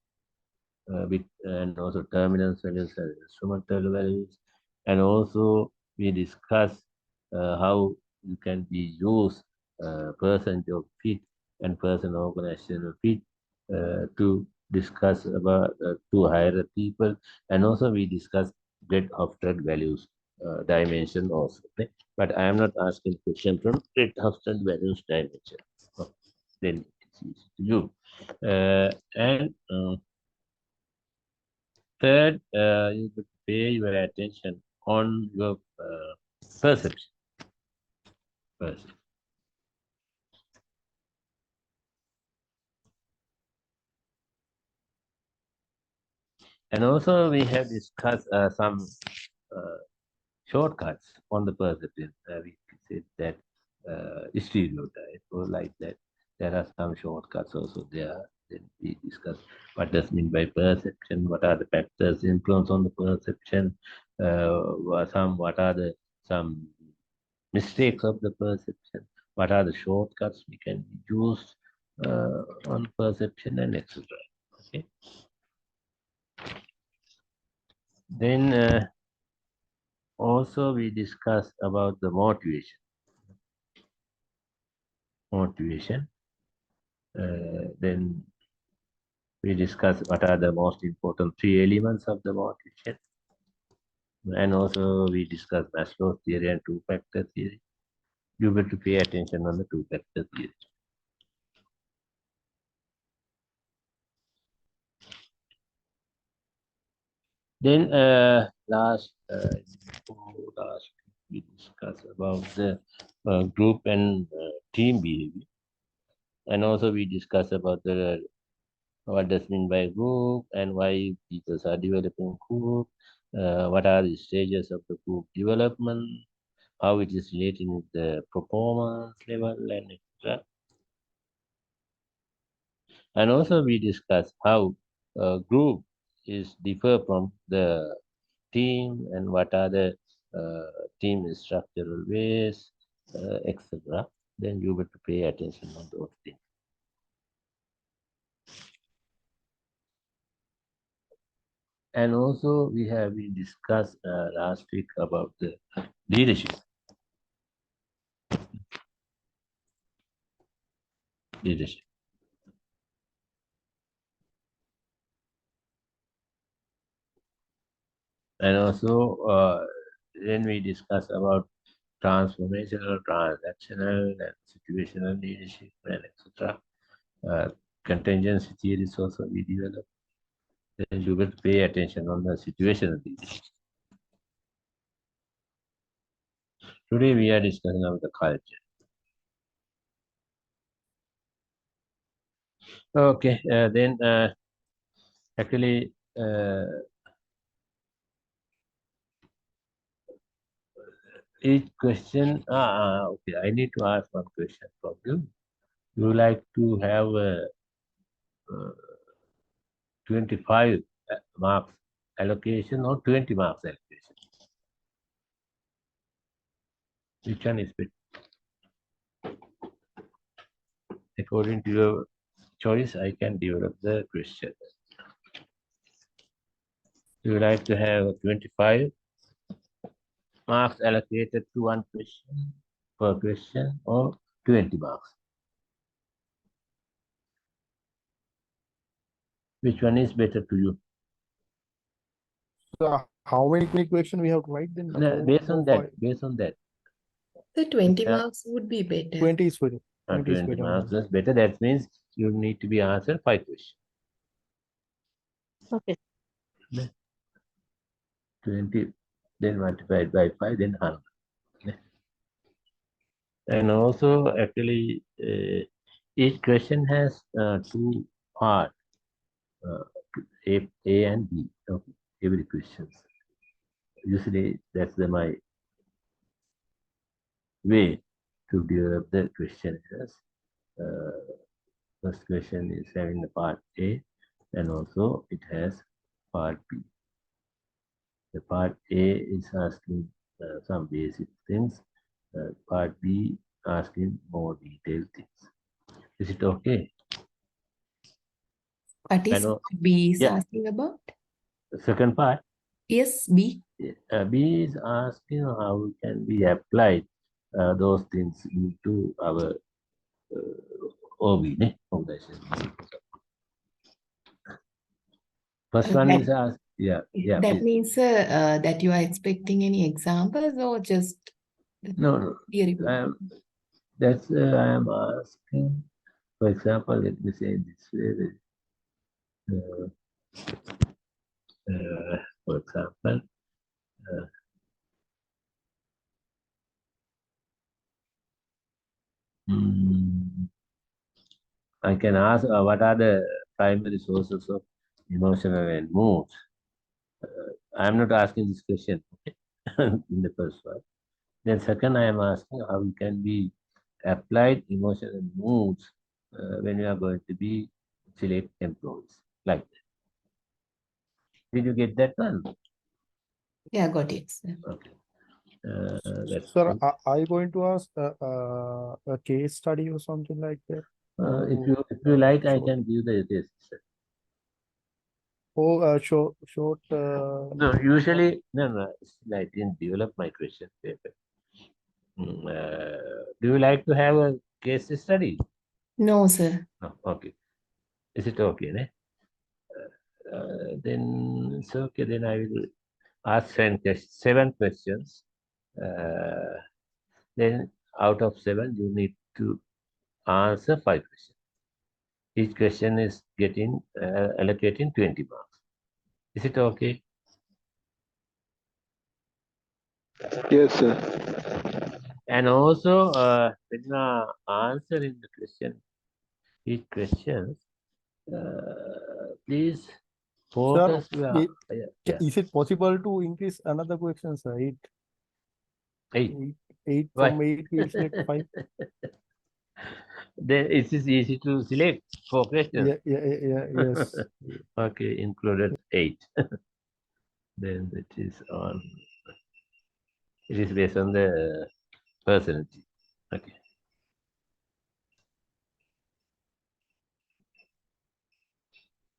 and also terminus values and instrumental values. And also we discuss how you can be used percentage of fit and person organizational fit to discuss about to hire people. And also we discuss get Hofstad values dimension also. Okay? But I am not asking question from get Hofstad values dimension. So then it's easy to you. And third, you could pay your attention on your perception first. And also we have discussed some uh, shortcuts on the perception. We said that stereotype or like that. There are some shortcuts also there. Then we discuss what does mean by perception, what are the factors influence on the perception, what are the some mistakes of the perception, what are the shortcuts we can use on perception and etc. Okay. Then also we discuss about the motivation. Then we discuss what are the most important three elements of the motivation. And also we discuss Maslow's theory and two-factor theory. You better pay attention on the two-factor theory. Then last we discuss about the group and team behavior, and also we discuss about the what does mean by group and why people are developing group, what are the stages of the group development, how it is related with the performance level and etc. And also we discuss how group is differ from the team and what are the team structural ways, etc. Then you better pay attention on those things. And also we have been discussed last week about the leadership. And also then we discuss about transformational, transactional, and situational leadership, and etc. Contingency theories also we develop. Then you will pay attention on the situational leadership. Today we are discussing about the culture. Okay, then actually each question, okay, I need to ask one question from you. You like to have 25 marks allocation or 20 marks allocation? Which one is better? According to your choice, I can develop the question. You like to have 25 marks allocated to one question per question or 20 marks? Which one is better to you? So how many questions we have to write then? No, based on that. The 20 Yeah. marks would be better. 20 is better. 20 is 20 better. marks is better. That means you need to be answered 5 questions. Okay. 20, then multiplied by 5, then 100. And also, actually, each question has two parts, A and B of every question. Usually, that's my way to develop the questionnaires. First question is having the part A, and also it has part B. The part A is asking some basic things. Part B asking more detailed things. Is it okay? What is know. B is Yeah. asking about? The second part, Yes, B. B is asking how can we apply those things into our OB, ne? Organization. First one That, is asked, yeah, that please. means that you are expecting any examples or just No, theory? that's I am asking. For example, let me say this way. For example, I can ask what are the primary sources of emotional and moods. I am not asking this question in the first one. Then second, I am asking how can be applied emotion and moods when you are going to be select employees. Like that. Did you get that one? Yeah, got it, sir. Okay. That's Sir, good. are you going to ask a case study or something like that? If you like, I short. can give the test. Oh, short. No, usually, no, I didn't develop my question paper. Do you like to have a case study? No, sir. No, okay. Is it okay? Ne? Then it's okay. Then I will ask 7 questions. Then out of 7, you need to answer 5 questions. Each question is getting allocating 20 marks. Is it okay? Yes, sir. And also, when you are answering the question, each question, please focus. Sir, is it possible to increase another question, sir? 8. 8 Why? from 8 we'll select 5. Then it is easy to select 4 questions. Yes. Okay, included 8. Then it is on. It is based on the personality. Okay.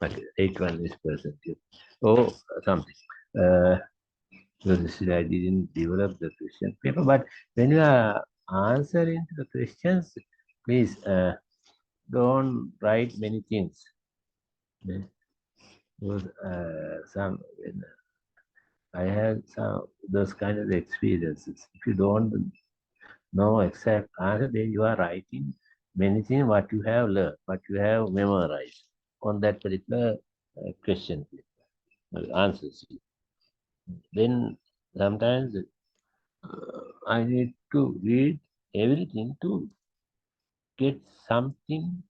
Okay. 8 1 is personality. Oh, something. Because I didn't develop the question paper, but when you are answering the questions, please don't write many things. Because when I have some those kind of experiences. If you don't know exact answer, then you are writing many things what you have learned, what you have memorized on that particular question answers. Then sometimes I need to read everything to get something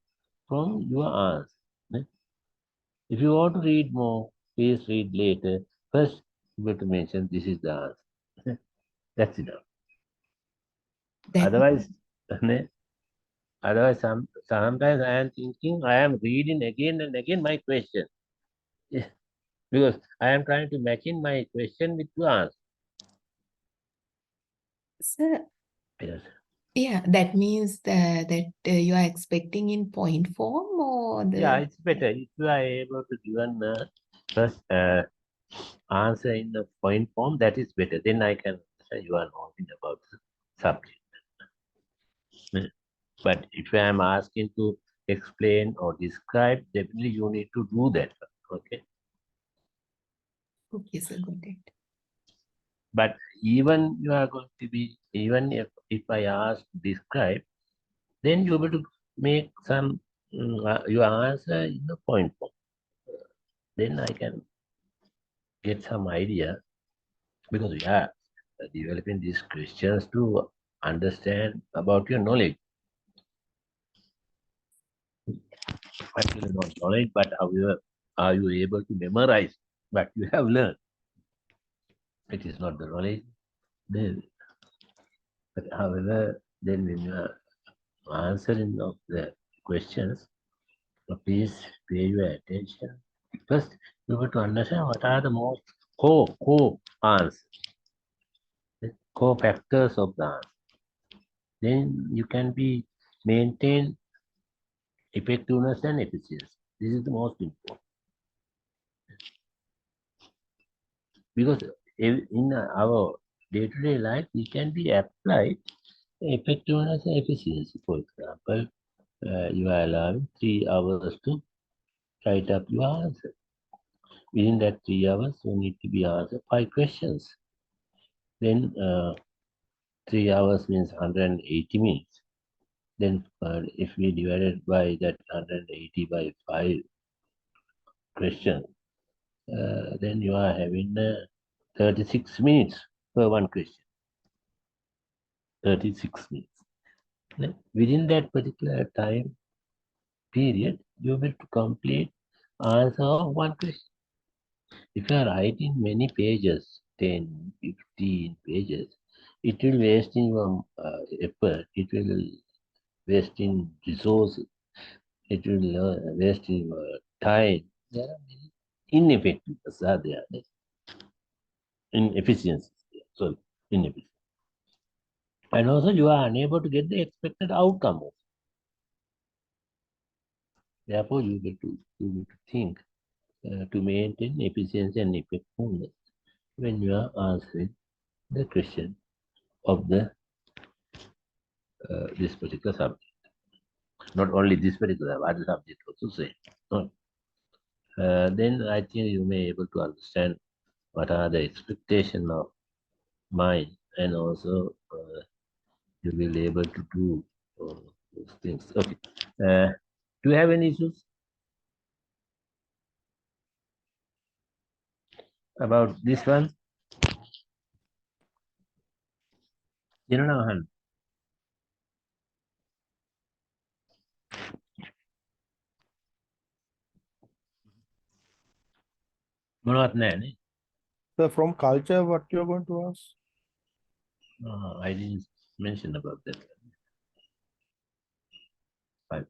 from your answer. If you want to read more, please read later. First, you have to mention this is the answer. That's enough. Otherwise, sometimes I am thinking I am reading again and again my question. Because I am trying to match in my question with your answer. Sir, Yes. yeah, that means that you are expecting in point form or the... Yeah, it's better if you are able to give an first answer in the point form. That is better. Then I can say you are knowing about the subject. But if I am asking to explain or describe, definitely you need to do that. Okay. Okay, sir, got it. But even you are going to be, even if I ask describe, then you're able to make some your answer in the point form. Then I can get some idea because we are developing these questions to understand about your knowledge. Actually not knowledge, but however, are you able to memorize what you have learned? It is not the knowledge. Then, but however, then when you are answering of the questions, please pay your attention. First, you have to understand what are the most core answers, the core factors of the answer. Then you can be maintain effectiveness and efficiency. This is the most important. Because in our day-to-day life, it can be applied effectiveness and efficiency. For example, you are allowing 3 hours to write up your answer. Within that 3 hours, you need to be answered 5 questions. Then 3 hours means 180 minutes. Then if we divide it by that 180 by 5 questions, then you are having 36 minutes per one question. 36 minutes. Then within that particular time period, you will to complete answer of one question. If you are writing many pages, 10, 15 pages, it will waste in your effort, it will waste in resources, it will waste in your time. There are many ineffectiveness are there, inefficiencies. So inefficiency. And also you are unable to get the expected outcome. Therefore, you need to think to maintain efficiency and effectiveness when you are answering the question of the this particular subject. Not only this particular, other subject also same. Then I think you may able to understand what are the expectation of mind, and also you will be able to do those things. Okay. Do you have any issues about this one? You don't know, Han. Navarathna, ne? So from culture, what you're going to ask? I didn't mention about that. Right.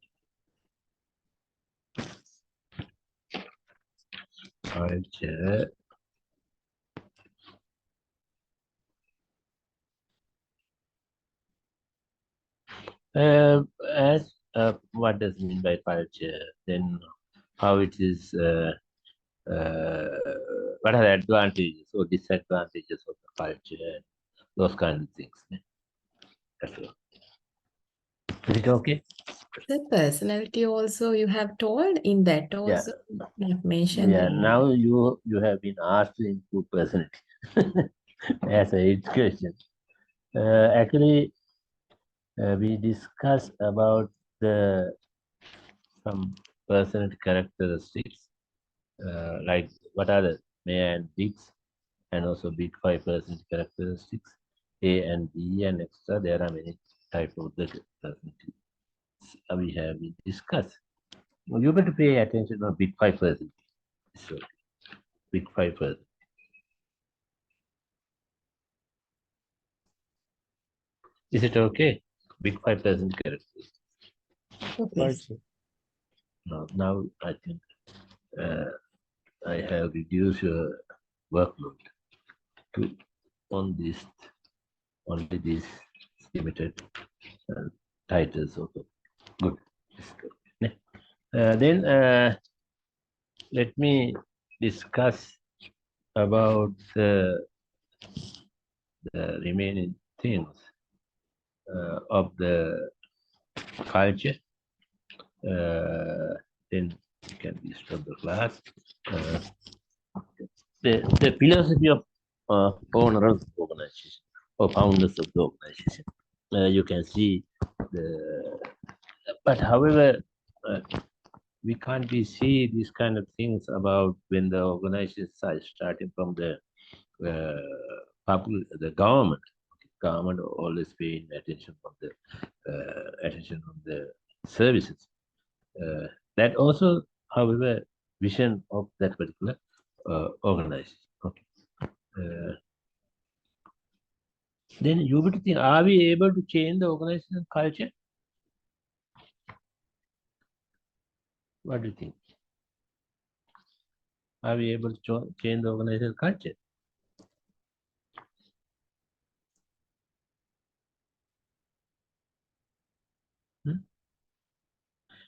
Culture. As what does it mean by culture? Then how it is? What are the advantages or disadvantages of the culture? Those kind of things. Ne? That's all. Is it okay? The personality also you have told in that also you have mentioned. Yeah. Now you have been asked to improve personality as a question. Actually, we discussed about some personality characteristics, like what are the May and Bigs, and also big 5 personality characteristics, A and B and extra. There are many types of the personality we have been discussed. You better pay attention on big 5 personality. So, big 5 personality. Is it okay? Big 5 personality characteristics. Right, sir. Now I think I have reduced your workload to on this only these limited titles. Also good. Then let me discuss about the remaining things of the culture. Then you can stop the class. The philosophy of owners of the organization or founders of the organization. You can see the, but however, we can't be see these kind of things about when the organizations are starting from the the government. Government always paying attention from the attention on the services. That also, however, vision of that particular organization. Okay. Then you would think, are we able to change the organization culture? What do you think? Are we able to change the organizational culture?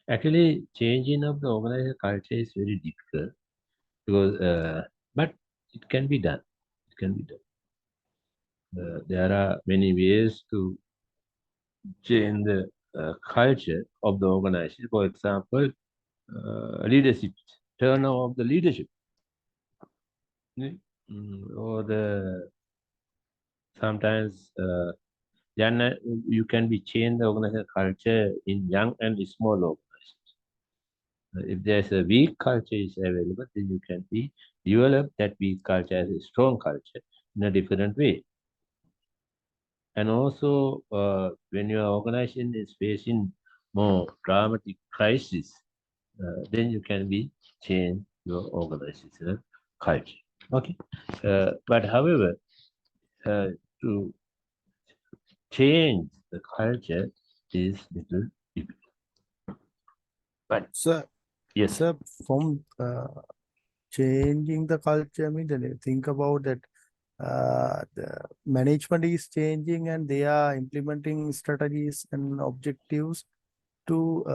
Actually, changing of the organizational culture is very difficult because, but it can be done. It can be done. There are many ways to change the culture of the organization. For example, leadership, turnover of the leadership, or the sometimes you can be change the organizational culture in young and small organizations. If there's a weak culture is available, then you can be develop that weak culture as a strong culture in a different way. And also, when your organization is facing more dramatic crisis, then you can be change your organizational culture. Okay, but however, to change the culture is little difficult. But Sir, yes, sir, from changing the culture, I mean, then think about that the management is changing and they are implementing strategies and objectives to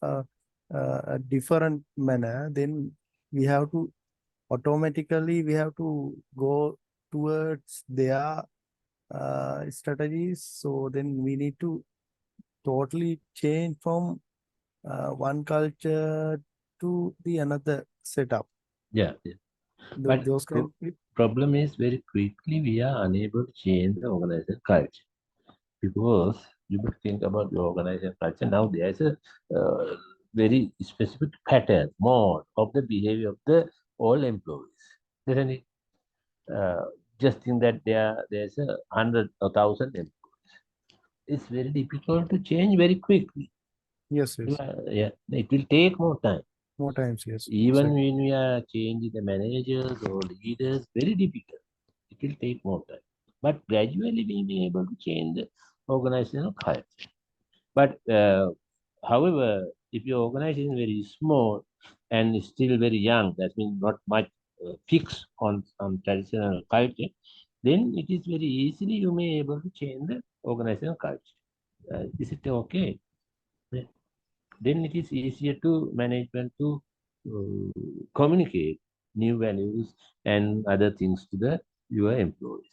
a different manner. Then we have to automatically we have to go towards their strategies. So then we need to totally change from one culture to the another setup. yeah. But Those kind. problem is very quickly we are unable to change the organizational culture because you must think about your organizational culture. Now there's a very specific pattern, mode of the behavior of the all employees, isn't it? Uh, just think that there's 100 or 1,000 employees. It's very difficult to change very quickly. Yes, yes. Yeah, it will take more time. More times, yes. Even Exactly. when we are changing the managers or leaders, very difficult. It will take more time. But gradually we'll be able to change the organizational culture. But however, if your organization is very small and still very young, that means not much fixed on some traditional culture, then it is very easily you may able to change the organizational culture. Is it okay? Then it is easier to management to communicate new values and other things to the your employees.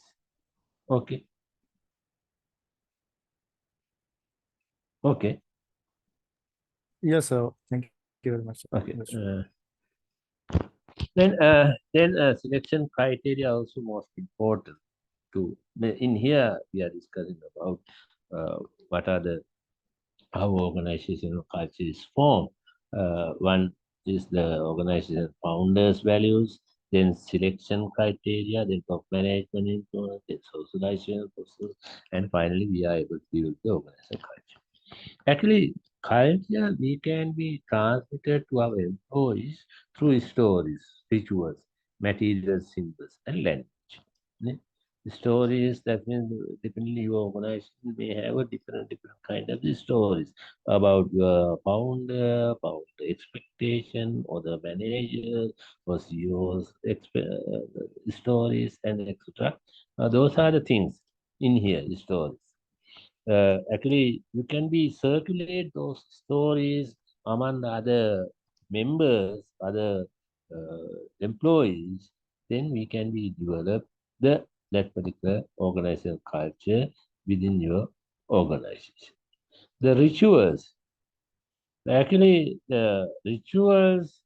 Okay. Okay. Yes, sir. Thank you very much, sir. Okay. Understood. Then selection criteria also most important to. In here we are discussing about what are the how organizational culture is formed. One is the organization founders' values, then selection criteria, then top management influence, then socialization process, and finally we are able to build the organizational culture. Actually, culture we can be transmitted to our employees through stories, rituals, material symbols, and language. Ne? The stories that means definitely your organization may have a different kind of the stories about your founder, about the expectation or the manager or CEO's stories and etc. Those are the things in here, the stories. Actually, you can be circulate those stories among the other members, other employees, then we can be develop the that particular organizational culture within your organization. The rituals, actually, the rituals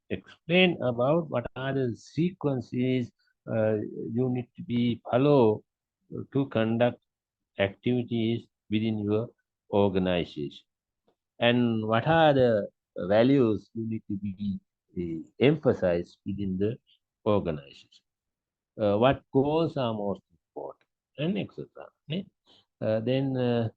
explain about what are the sequences you need to be follow to conduct activities within your organization and what are the values you need to be emphasized within the organization, what goals are most important, and etc. Then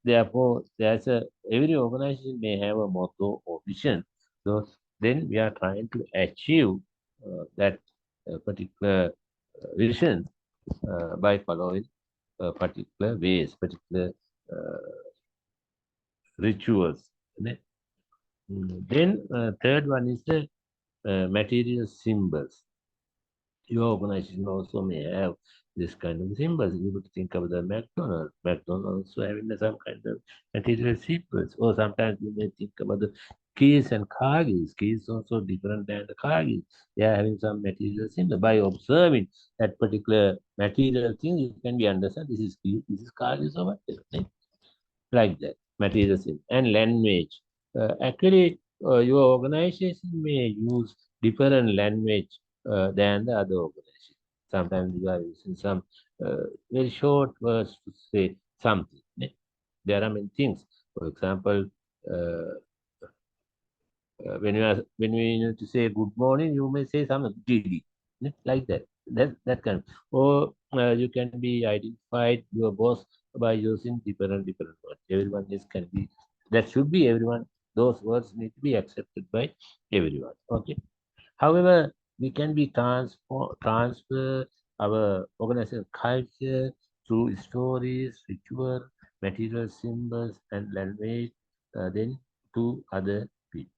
therefore there's a every organization may have a motto or vision, so then we are trying to achieve that particular vision by following particular ways, particular uh, rituals. Then third one is the material symbols. your organization also may have this kind of symbols. You would think of the McDonald's. McDonald's also having some kind of material symbols. Or sometimes you may think about the keys and car keys. Keys also different than the car keys. They are having some material symbol. By observing that particular material thing, you can be understand this is key, this is car keys or whatever. Right? Like that, material symbol. And language. Actually, your organization may use different language than the other organization. Sometimes you are using some very short words to say something. Ne? There are many things. For example, uh, when you need to say good morning, you may say something GD, like that. That kind. Or you can be identified your boss by using different words. Everyone is can be that should be everyone. Those words need to be accepted by everyone. Okay. However, we can be transfer our organizational culture through stories, ritual, material symbols, and language, then to other people.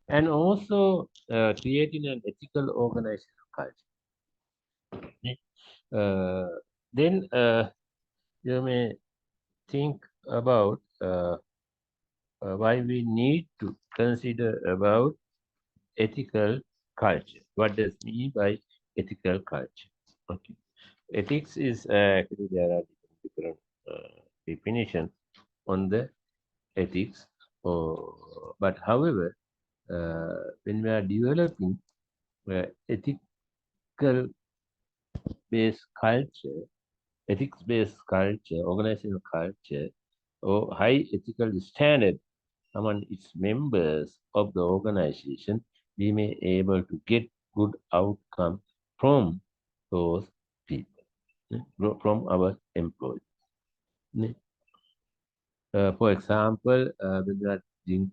And also creating an ethical organizational culture. Okay. Uh, then you may think about why we need to consider about ethical culture. What does mean by ethical culture? Okay. Ethics is actually there are different definitions on the ethics. But however, when we are developing ethical based culture, ethics based culture, organizational culture, or high ethical standard among its members of the organization, we may able to get good outcome from those people, from our employees. For example, when we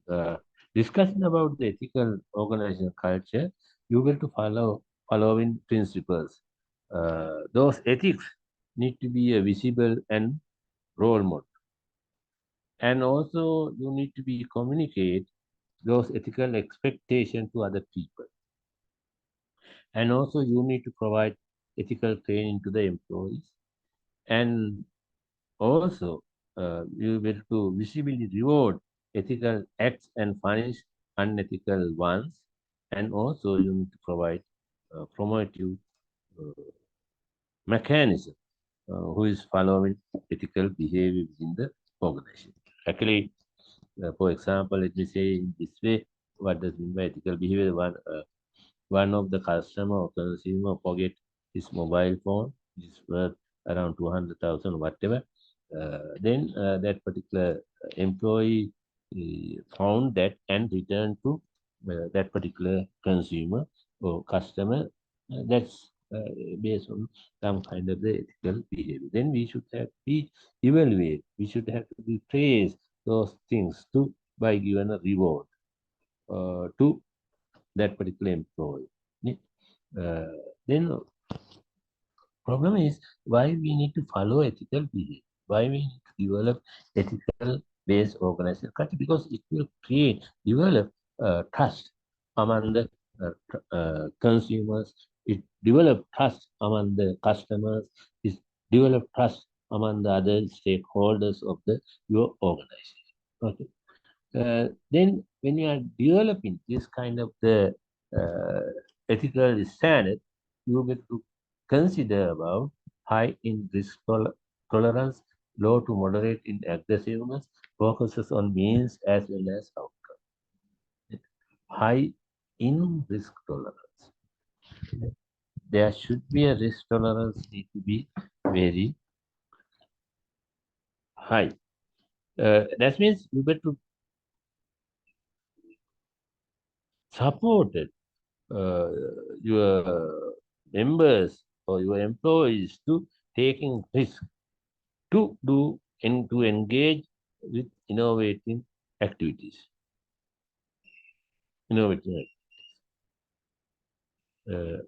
are discussing about the ethical organizational culture, you will to follow following principles. Those ethics need to be visible and role model, and also you need to be communicate those ethical expectations to other people, and also you need to provide ethical training to the employees, and also you will to visibly reward ethical acts and punish unethical ones, and also you need to provide promotive uh, mechanism who is following ethical behavior within the organization. Actually, for example, let me say in this way, what does mean by ethical behavior? One of the customer or consumer forget his mobile phone, which is worth around 200,000, whatever. Then that particular employee found that and returned to that particular consumer or customer. That's based on some kind of the ethical behavior. Then we should have to be evaluate. We should have to be praise those things to by given a reward to that particular employee. Uh, then problem is why we need to follow ethical behavior, why we need to develop ethical based organizational culture, because it will create, develop trust among the consumers, it develop trust among the customers, it develop trust among the other stakeholders of the your organization. Okay. Then when you are developing this kind of the ethical standard, you get to consider about high in risk tolerance, low to moderate in aggressiveness, focuses on means as well as outcome. High in risk tolerance. There should be a risk tolerance need to be very high. That means you get to support it your members or your employees to taking risk to do and to engage with innovating activities. Innovating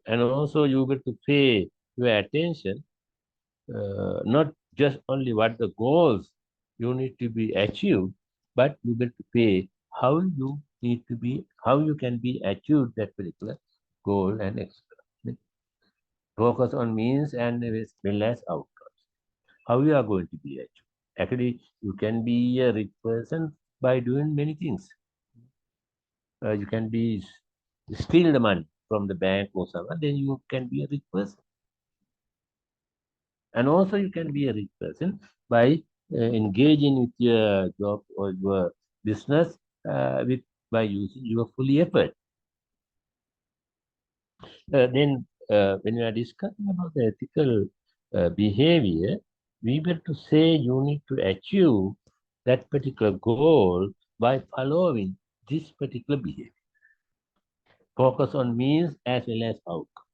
and also you get to pay your attention, not just only what the goals you need to be achieved, but you get to pay how you need to be, how you can be achieved that particular goal and expect. Focus on means and as well as outcomes. How you are going to be achieved? Actually, you can be a rich person by doing many things. You can be steal the money from the bank or someone, then you can be a rich person. And also you can be a rich person by engaging with your job or your business by using your fully effort. Then when we are discussing about the ethical behavior, we were to say you need to achieve that particular goal by following this particular behavior. Focus on means as well as outcome.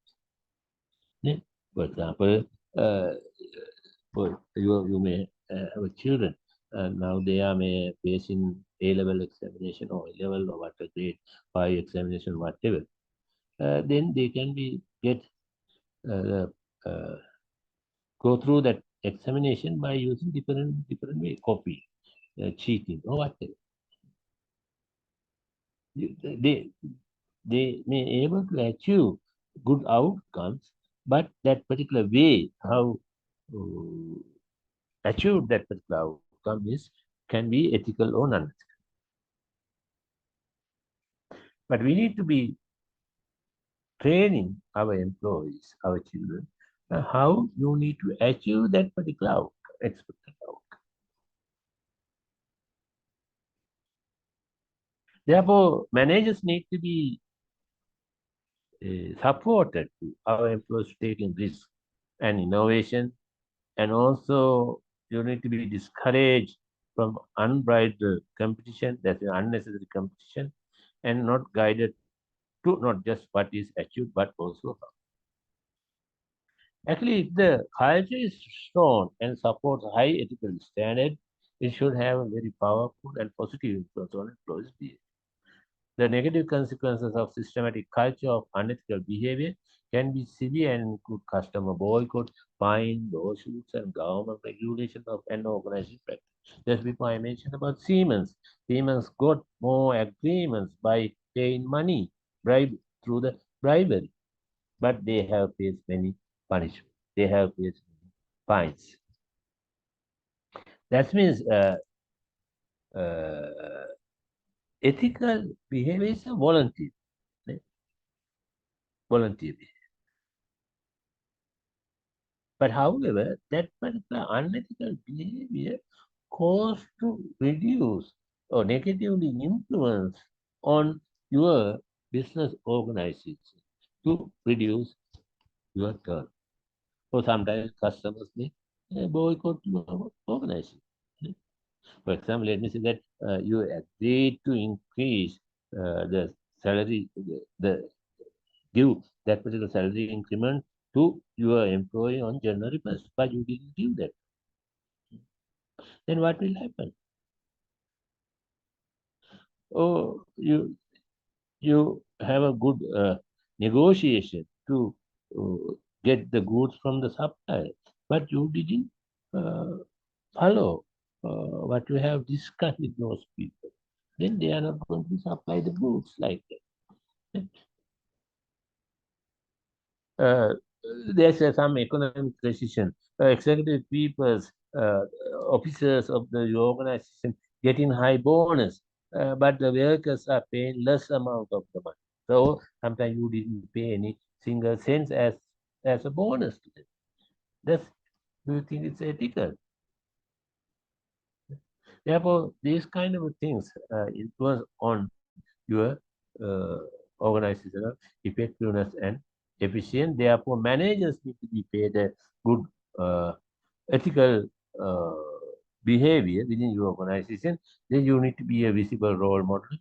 Yeah. For example, you may have children, now they are facing A-level examination or A-level or what grade 5 examination, whatever. Then they can get go through that examination by using different way, copy, cheating or whatever. They may able to achieve good outcomes, but that particular way how achieve that particular outcome can be ethical or non-ethical. But we need to be training our employees, our children, how you need to achieve that particular outcome, expected outcome. Therefore, managers need to be supported to our employees taking risk and innovation, and also you need to be discouraged from unbridled competition, that's unnecessary competition, and not guided to not just what is achieved, but also how. Actually, if the culture is strong and supports high ethical standard, it should have a very powerful and positive influence on employees' behavior. The negative consequences of systematic culture of unethical behavior can be severe and include customer boycott, fine, lawsuits, and government regulation of an organizing practice. Just before I mentioned about Siemens, Siemens got more agreements by paying money, through the bribery, but they have faced many punishments. They have faced many fines. That means uh, ethical behavior is a volunteer. Volunteer behavior. But however, that particular unethical behavior cause to reduce or negatively influence on your business organization to reduce your turn. Or sometimes customers may boycott your organization. For example, let me say that you agreed to increase the salary, give that particular salary increment to your employee on January 1st, but you didn't give that. Then what will happen? Oh, you have a good negotiation to get the goods from the supplier, but you didn't follow what you have discussed with those people. Then they are not going to supply the goods like that. Uh, there's some economic decision. Executive people's officers of the organization getting high bonus, but the workers are paying less amount of the money. So sometimes you didn't pay any single cents as a bonus to them. That's, do you think it's ethical? Therefore, these kind of things influence on your organizational effectiveness and efficient. Therefore, managers need to be paid a good ethical behavior within your organization. Then you need to be a visible role model.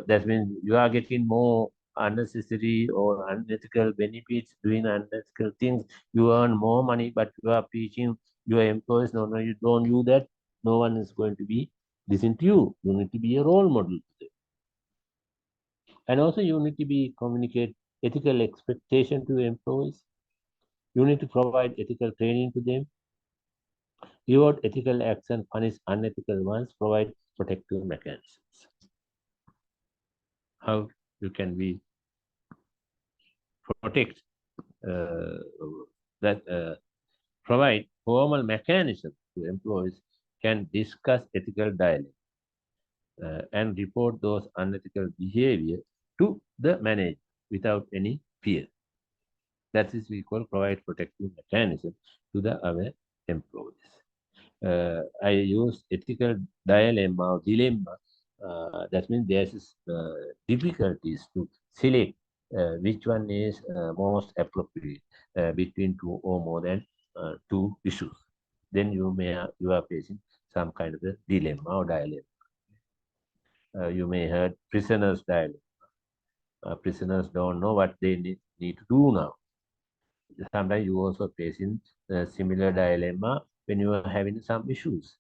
That means you are getting more unnecessary or unethical benefits doing unethical things. You earn more money, but you are teaching your employees, no, you don't do that. No one is going to be listen to you. You need to be a role model to them. And also you need to be communicate ethical expectation to employees. You need to provide ethical training to them. Reward ethical action, punish unethical ones, provide protective mechanisms. How you can be protect that provide formal mechanisms to employees can discuss ethical dialogue and report those unethical behavior to the manager without any fear. That is we call provide protective mechanism to our employees. I use ethical dilemma or dilemma. That means there's difficulties to select which one is most appropriate between two or more than two issues. Then you are facing some kind of a dilemma or dilemma. You may heard prisoners dilemma. Prisoners don't know what they need to do now. Sometimes you also facing a similar dilemma when you are having some issues,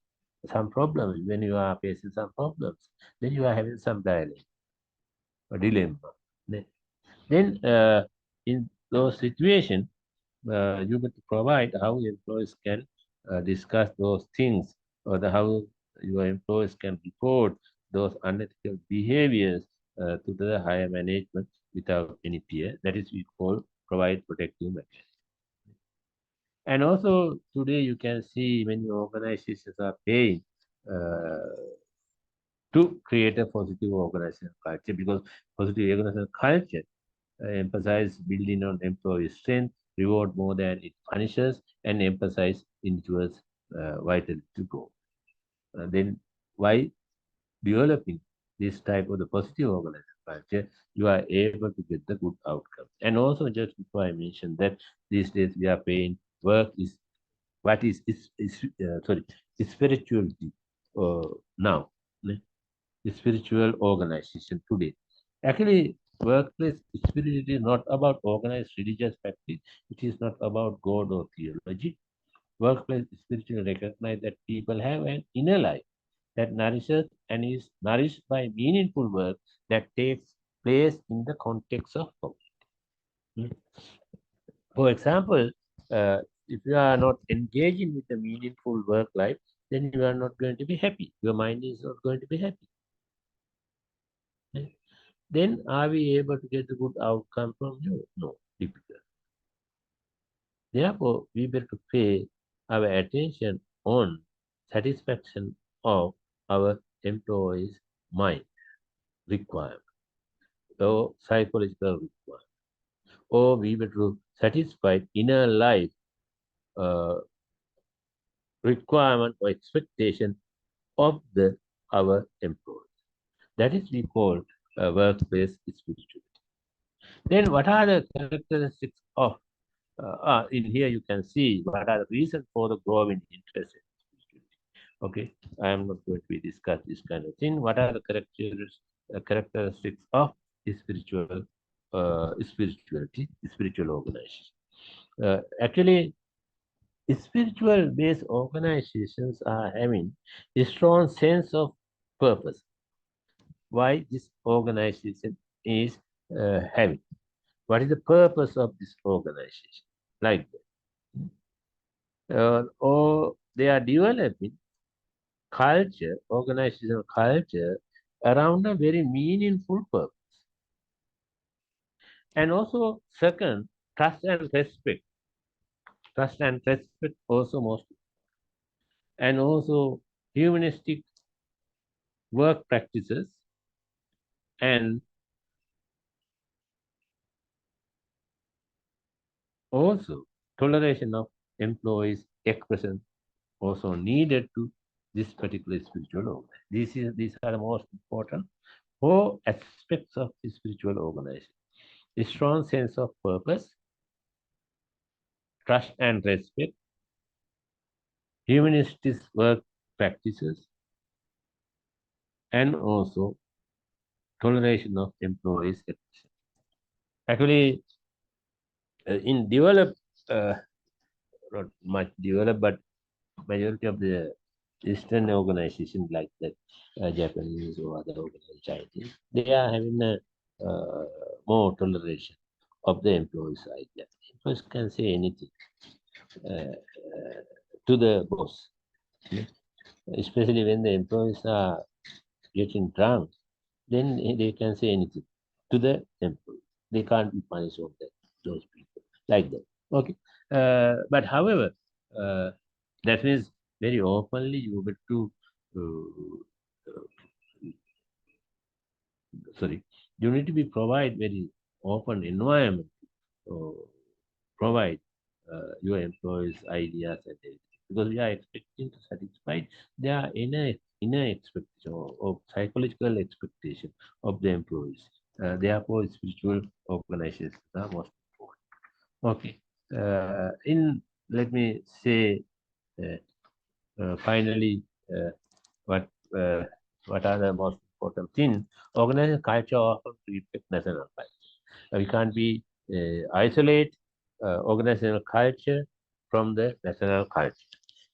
some problems. When you are facing some problems, then you are having some dilemma, a dilemma. Then in those situations, you got to provide how employees can discuss those things, or how your employees can report those unethical behaviors to the higher management without any fear. That is we call provide protective measures. And also today you can see many organizations are paying to create a positive organizational culture, because positive organizational culture emphasize building on employee strength, reward more than it punishes, and emphasize individuals' vitality to grow. Then why developing this type of the positive organizational culture, you are able to get the good outcome. And also just before I mentioned that these days we are paying work is what is sorry, spirituality now, spiritual organization today. Actually, workplace spirituality is not about organized religious practice. It is not about God or theology. Workplace spirituality recognize that people have an inner life that nourishes and is nourished by meaningful work that takes place in the context of community. For example, if you are not engaging with a meaningful work life, then you are not going to be happy. Your mind is not going to be happy. Then are we able to get a good outcome from you? No, difficult. Therefore, we better pay our attention on satisfaction of our employees' mind requirement or psychological requirement, or we better satisfy inner life requirement or expectation of our employees. That is we call workplace spirituality. Then what are the characteristics of in here you can see what are the reasons for the growing interest in spirituality. Okay, I am not going to discuss this kind of thing. What are the characteristics of spirituality, spiritual organization? Actually, spiritual based organizations are having a strong sense of purpose. Why this organization is having? What is the purpose of this organization? Like that. Or they are developing culture, organizational culture around a very meaningful purpose. And also, second, trust and respect. Trust and respect also most. And also, humanistic work practices and also toleration of employees' expression also needed to this particular spiritual organization. These are the most important four aspects of the spiritual organization. A strong sense of purpose, trust and respect, humanistic work practices, and also toleration of employees' expression. Actually, in developed, not much developed, but majority of the Eastern organizations like that, Japanese or other organizations, Chinese, they are having a more toleration of the employees side. That employees can say anything to the boss, especially when the employees are getting drunk. Then they can say anything to the employee. They can't be punished on that, those people. like that. Okay. But however, that means very openly you get to you need to be provide very open environment to provide your employees ideas and everything, because we are expecting to satisfy their inner expectation or psychological expectation of the employees. Therefore, spiritual organizations are most important. Okay. Let me say finally what are the most important things. Organizational culture often reflects national culture. We can't be isolate organizational culture from the national culture,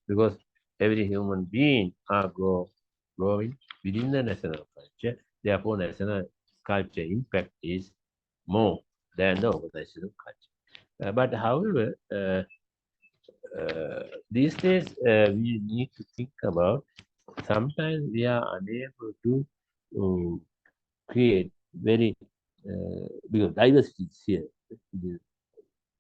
because every human being are growing within the national culture. Therefore, national culture impact is more than the organizational culture. But however, these days we need to think about, sometimes we are unable to create very because diversity is here.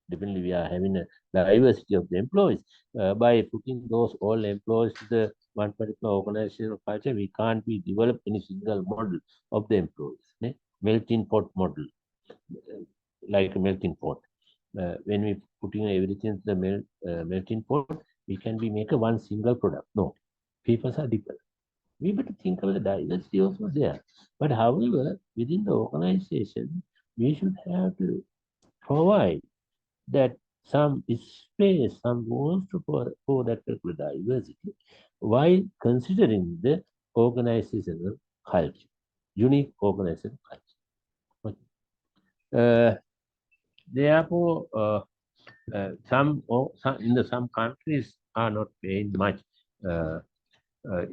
Definitely, we are having a diversity of the employees. By putting those all employees to the one particular organizational culture, we can't be develop any single model of the employees. Melting pot model, like a melting pot. When we putting everything to the melting pot, we can be make a one single product. No, people are different. We better think about the diversity also there. But however, within the organization, we should have to provide that some space, some rules for that particular diversity, while considering the organizational culture, unique organizational culture. Therefore, some some countries are not paying much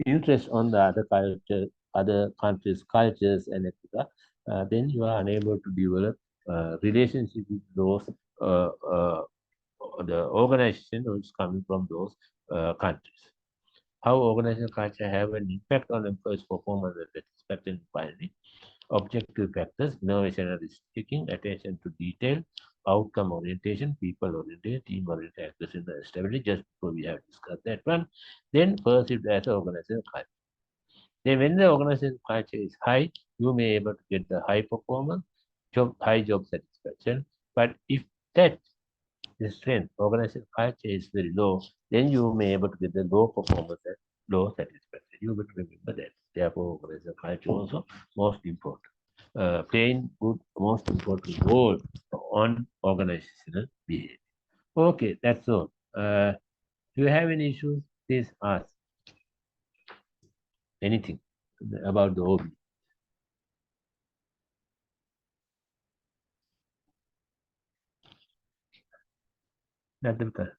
interest on the other culture, other countries' cultures, and etc. Then you are unable to develop relationship with those the organization which is coming from those countries. How organizational culture have an impact on employees' performance and satisfaction. Finally, objective factors: innovation and risk taking, attention to detail, outcome orientation, people oriented, team oriented, accuracy and stability. Just before we have discussed that one, then perceived as organizational culture. Then when the organizational culture is high, you may able to get the high performance, high job satisfaction. But if that the strength organizational culture is very low, then you may able to get the low performance and low satisfaction. You will remember that. Therefore, organizational culture also most important. Playing good most important role on organizational behavior. Okay, that's all. Do you have any issues? Please ask anything about the OB. Nadalka.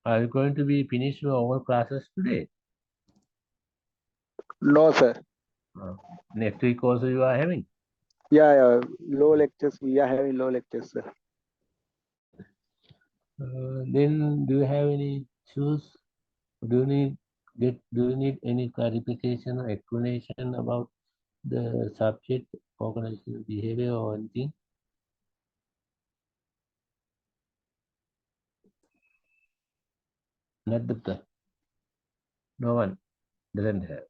Are you going to be finished your all classes today? No, sir. Next week also you are having? Yeah, low lectures. We are having low lectures, sir. Then do you have any issues? Do you need any clarification or explanation about the subject, organizational behavior or anything? Not the no one doesn't have.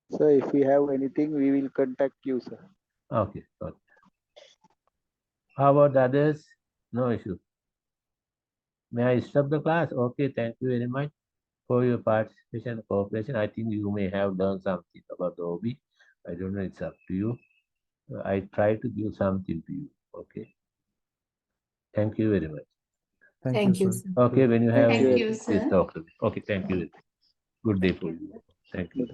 So if we have anything, we will contact you, sir. Okay. How about the others? No issue. May I stop the class? Okay, thank you very much for your participation and cooperation. I think you may have learned something about the OB. I don't know, it's up to you. I try to give something to you. Okay. Thank you very much. Thank you, sir. Okay, when you have Thank any, you, please talk to me. Okay, thank you. Good day for you. Thank you.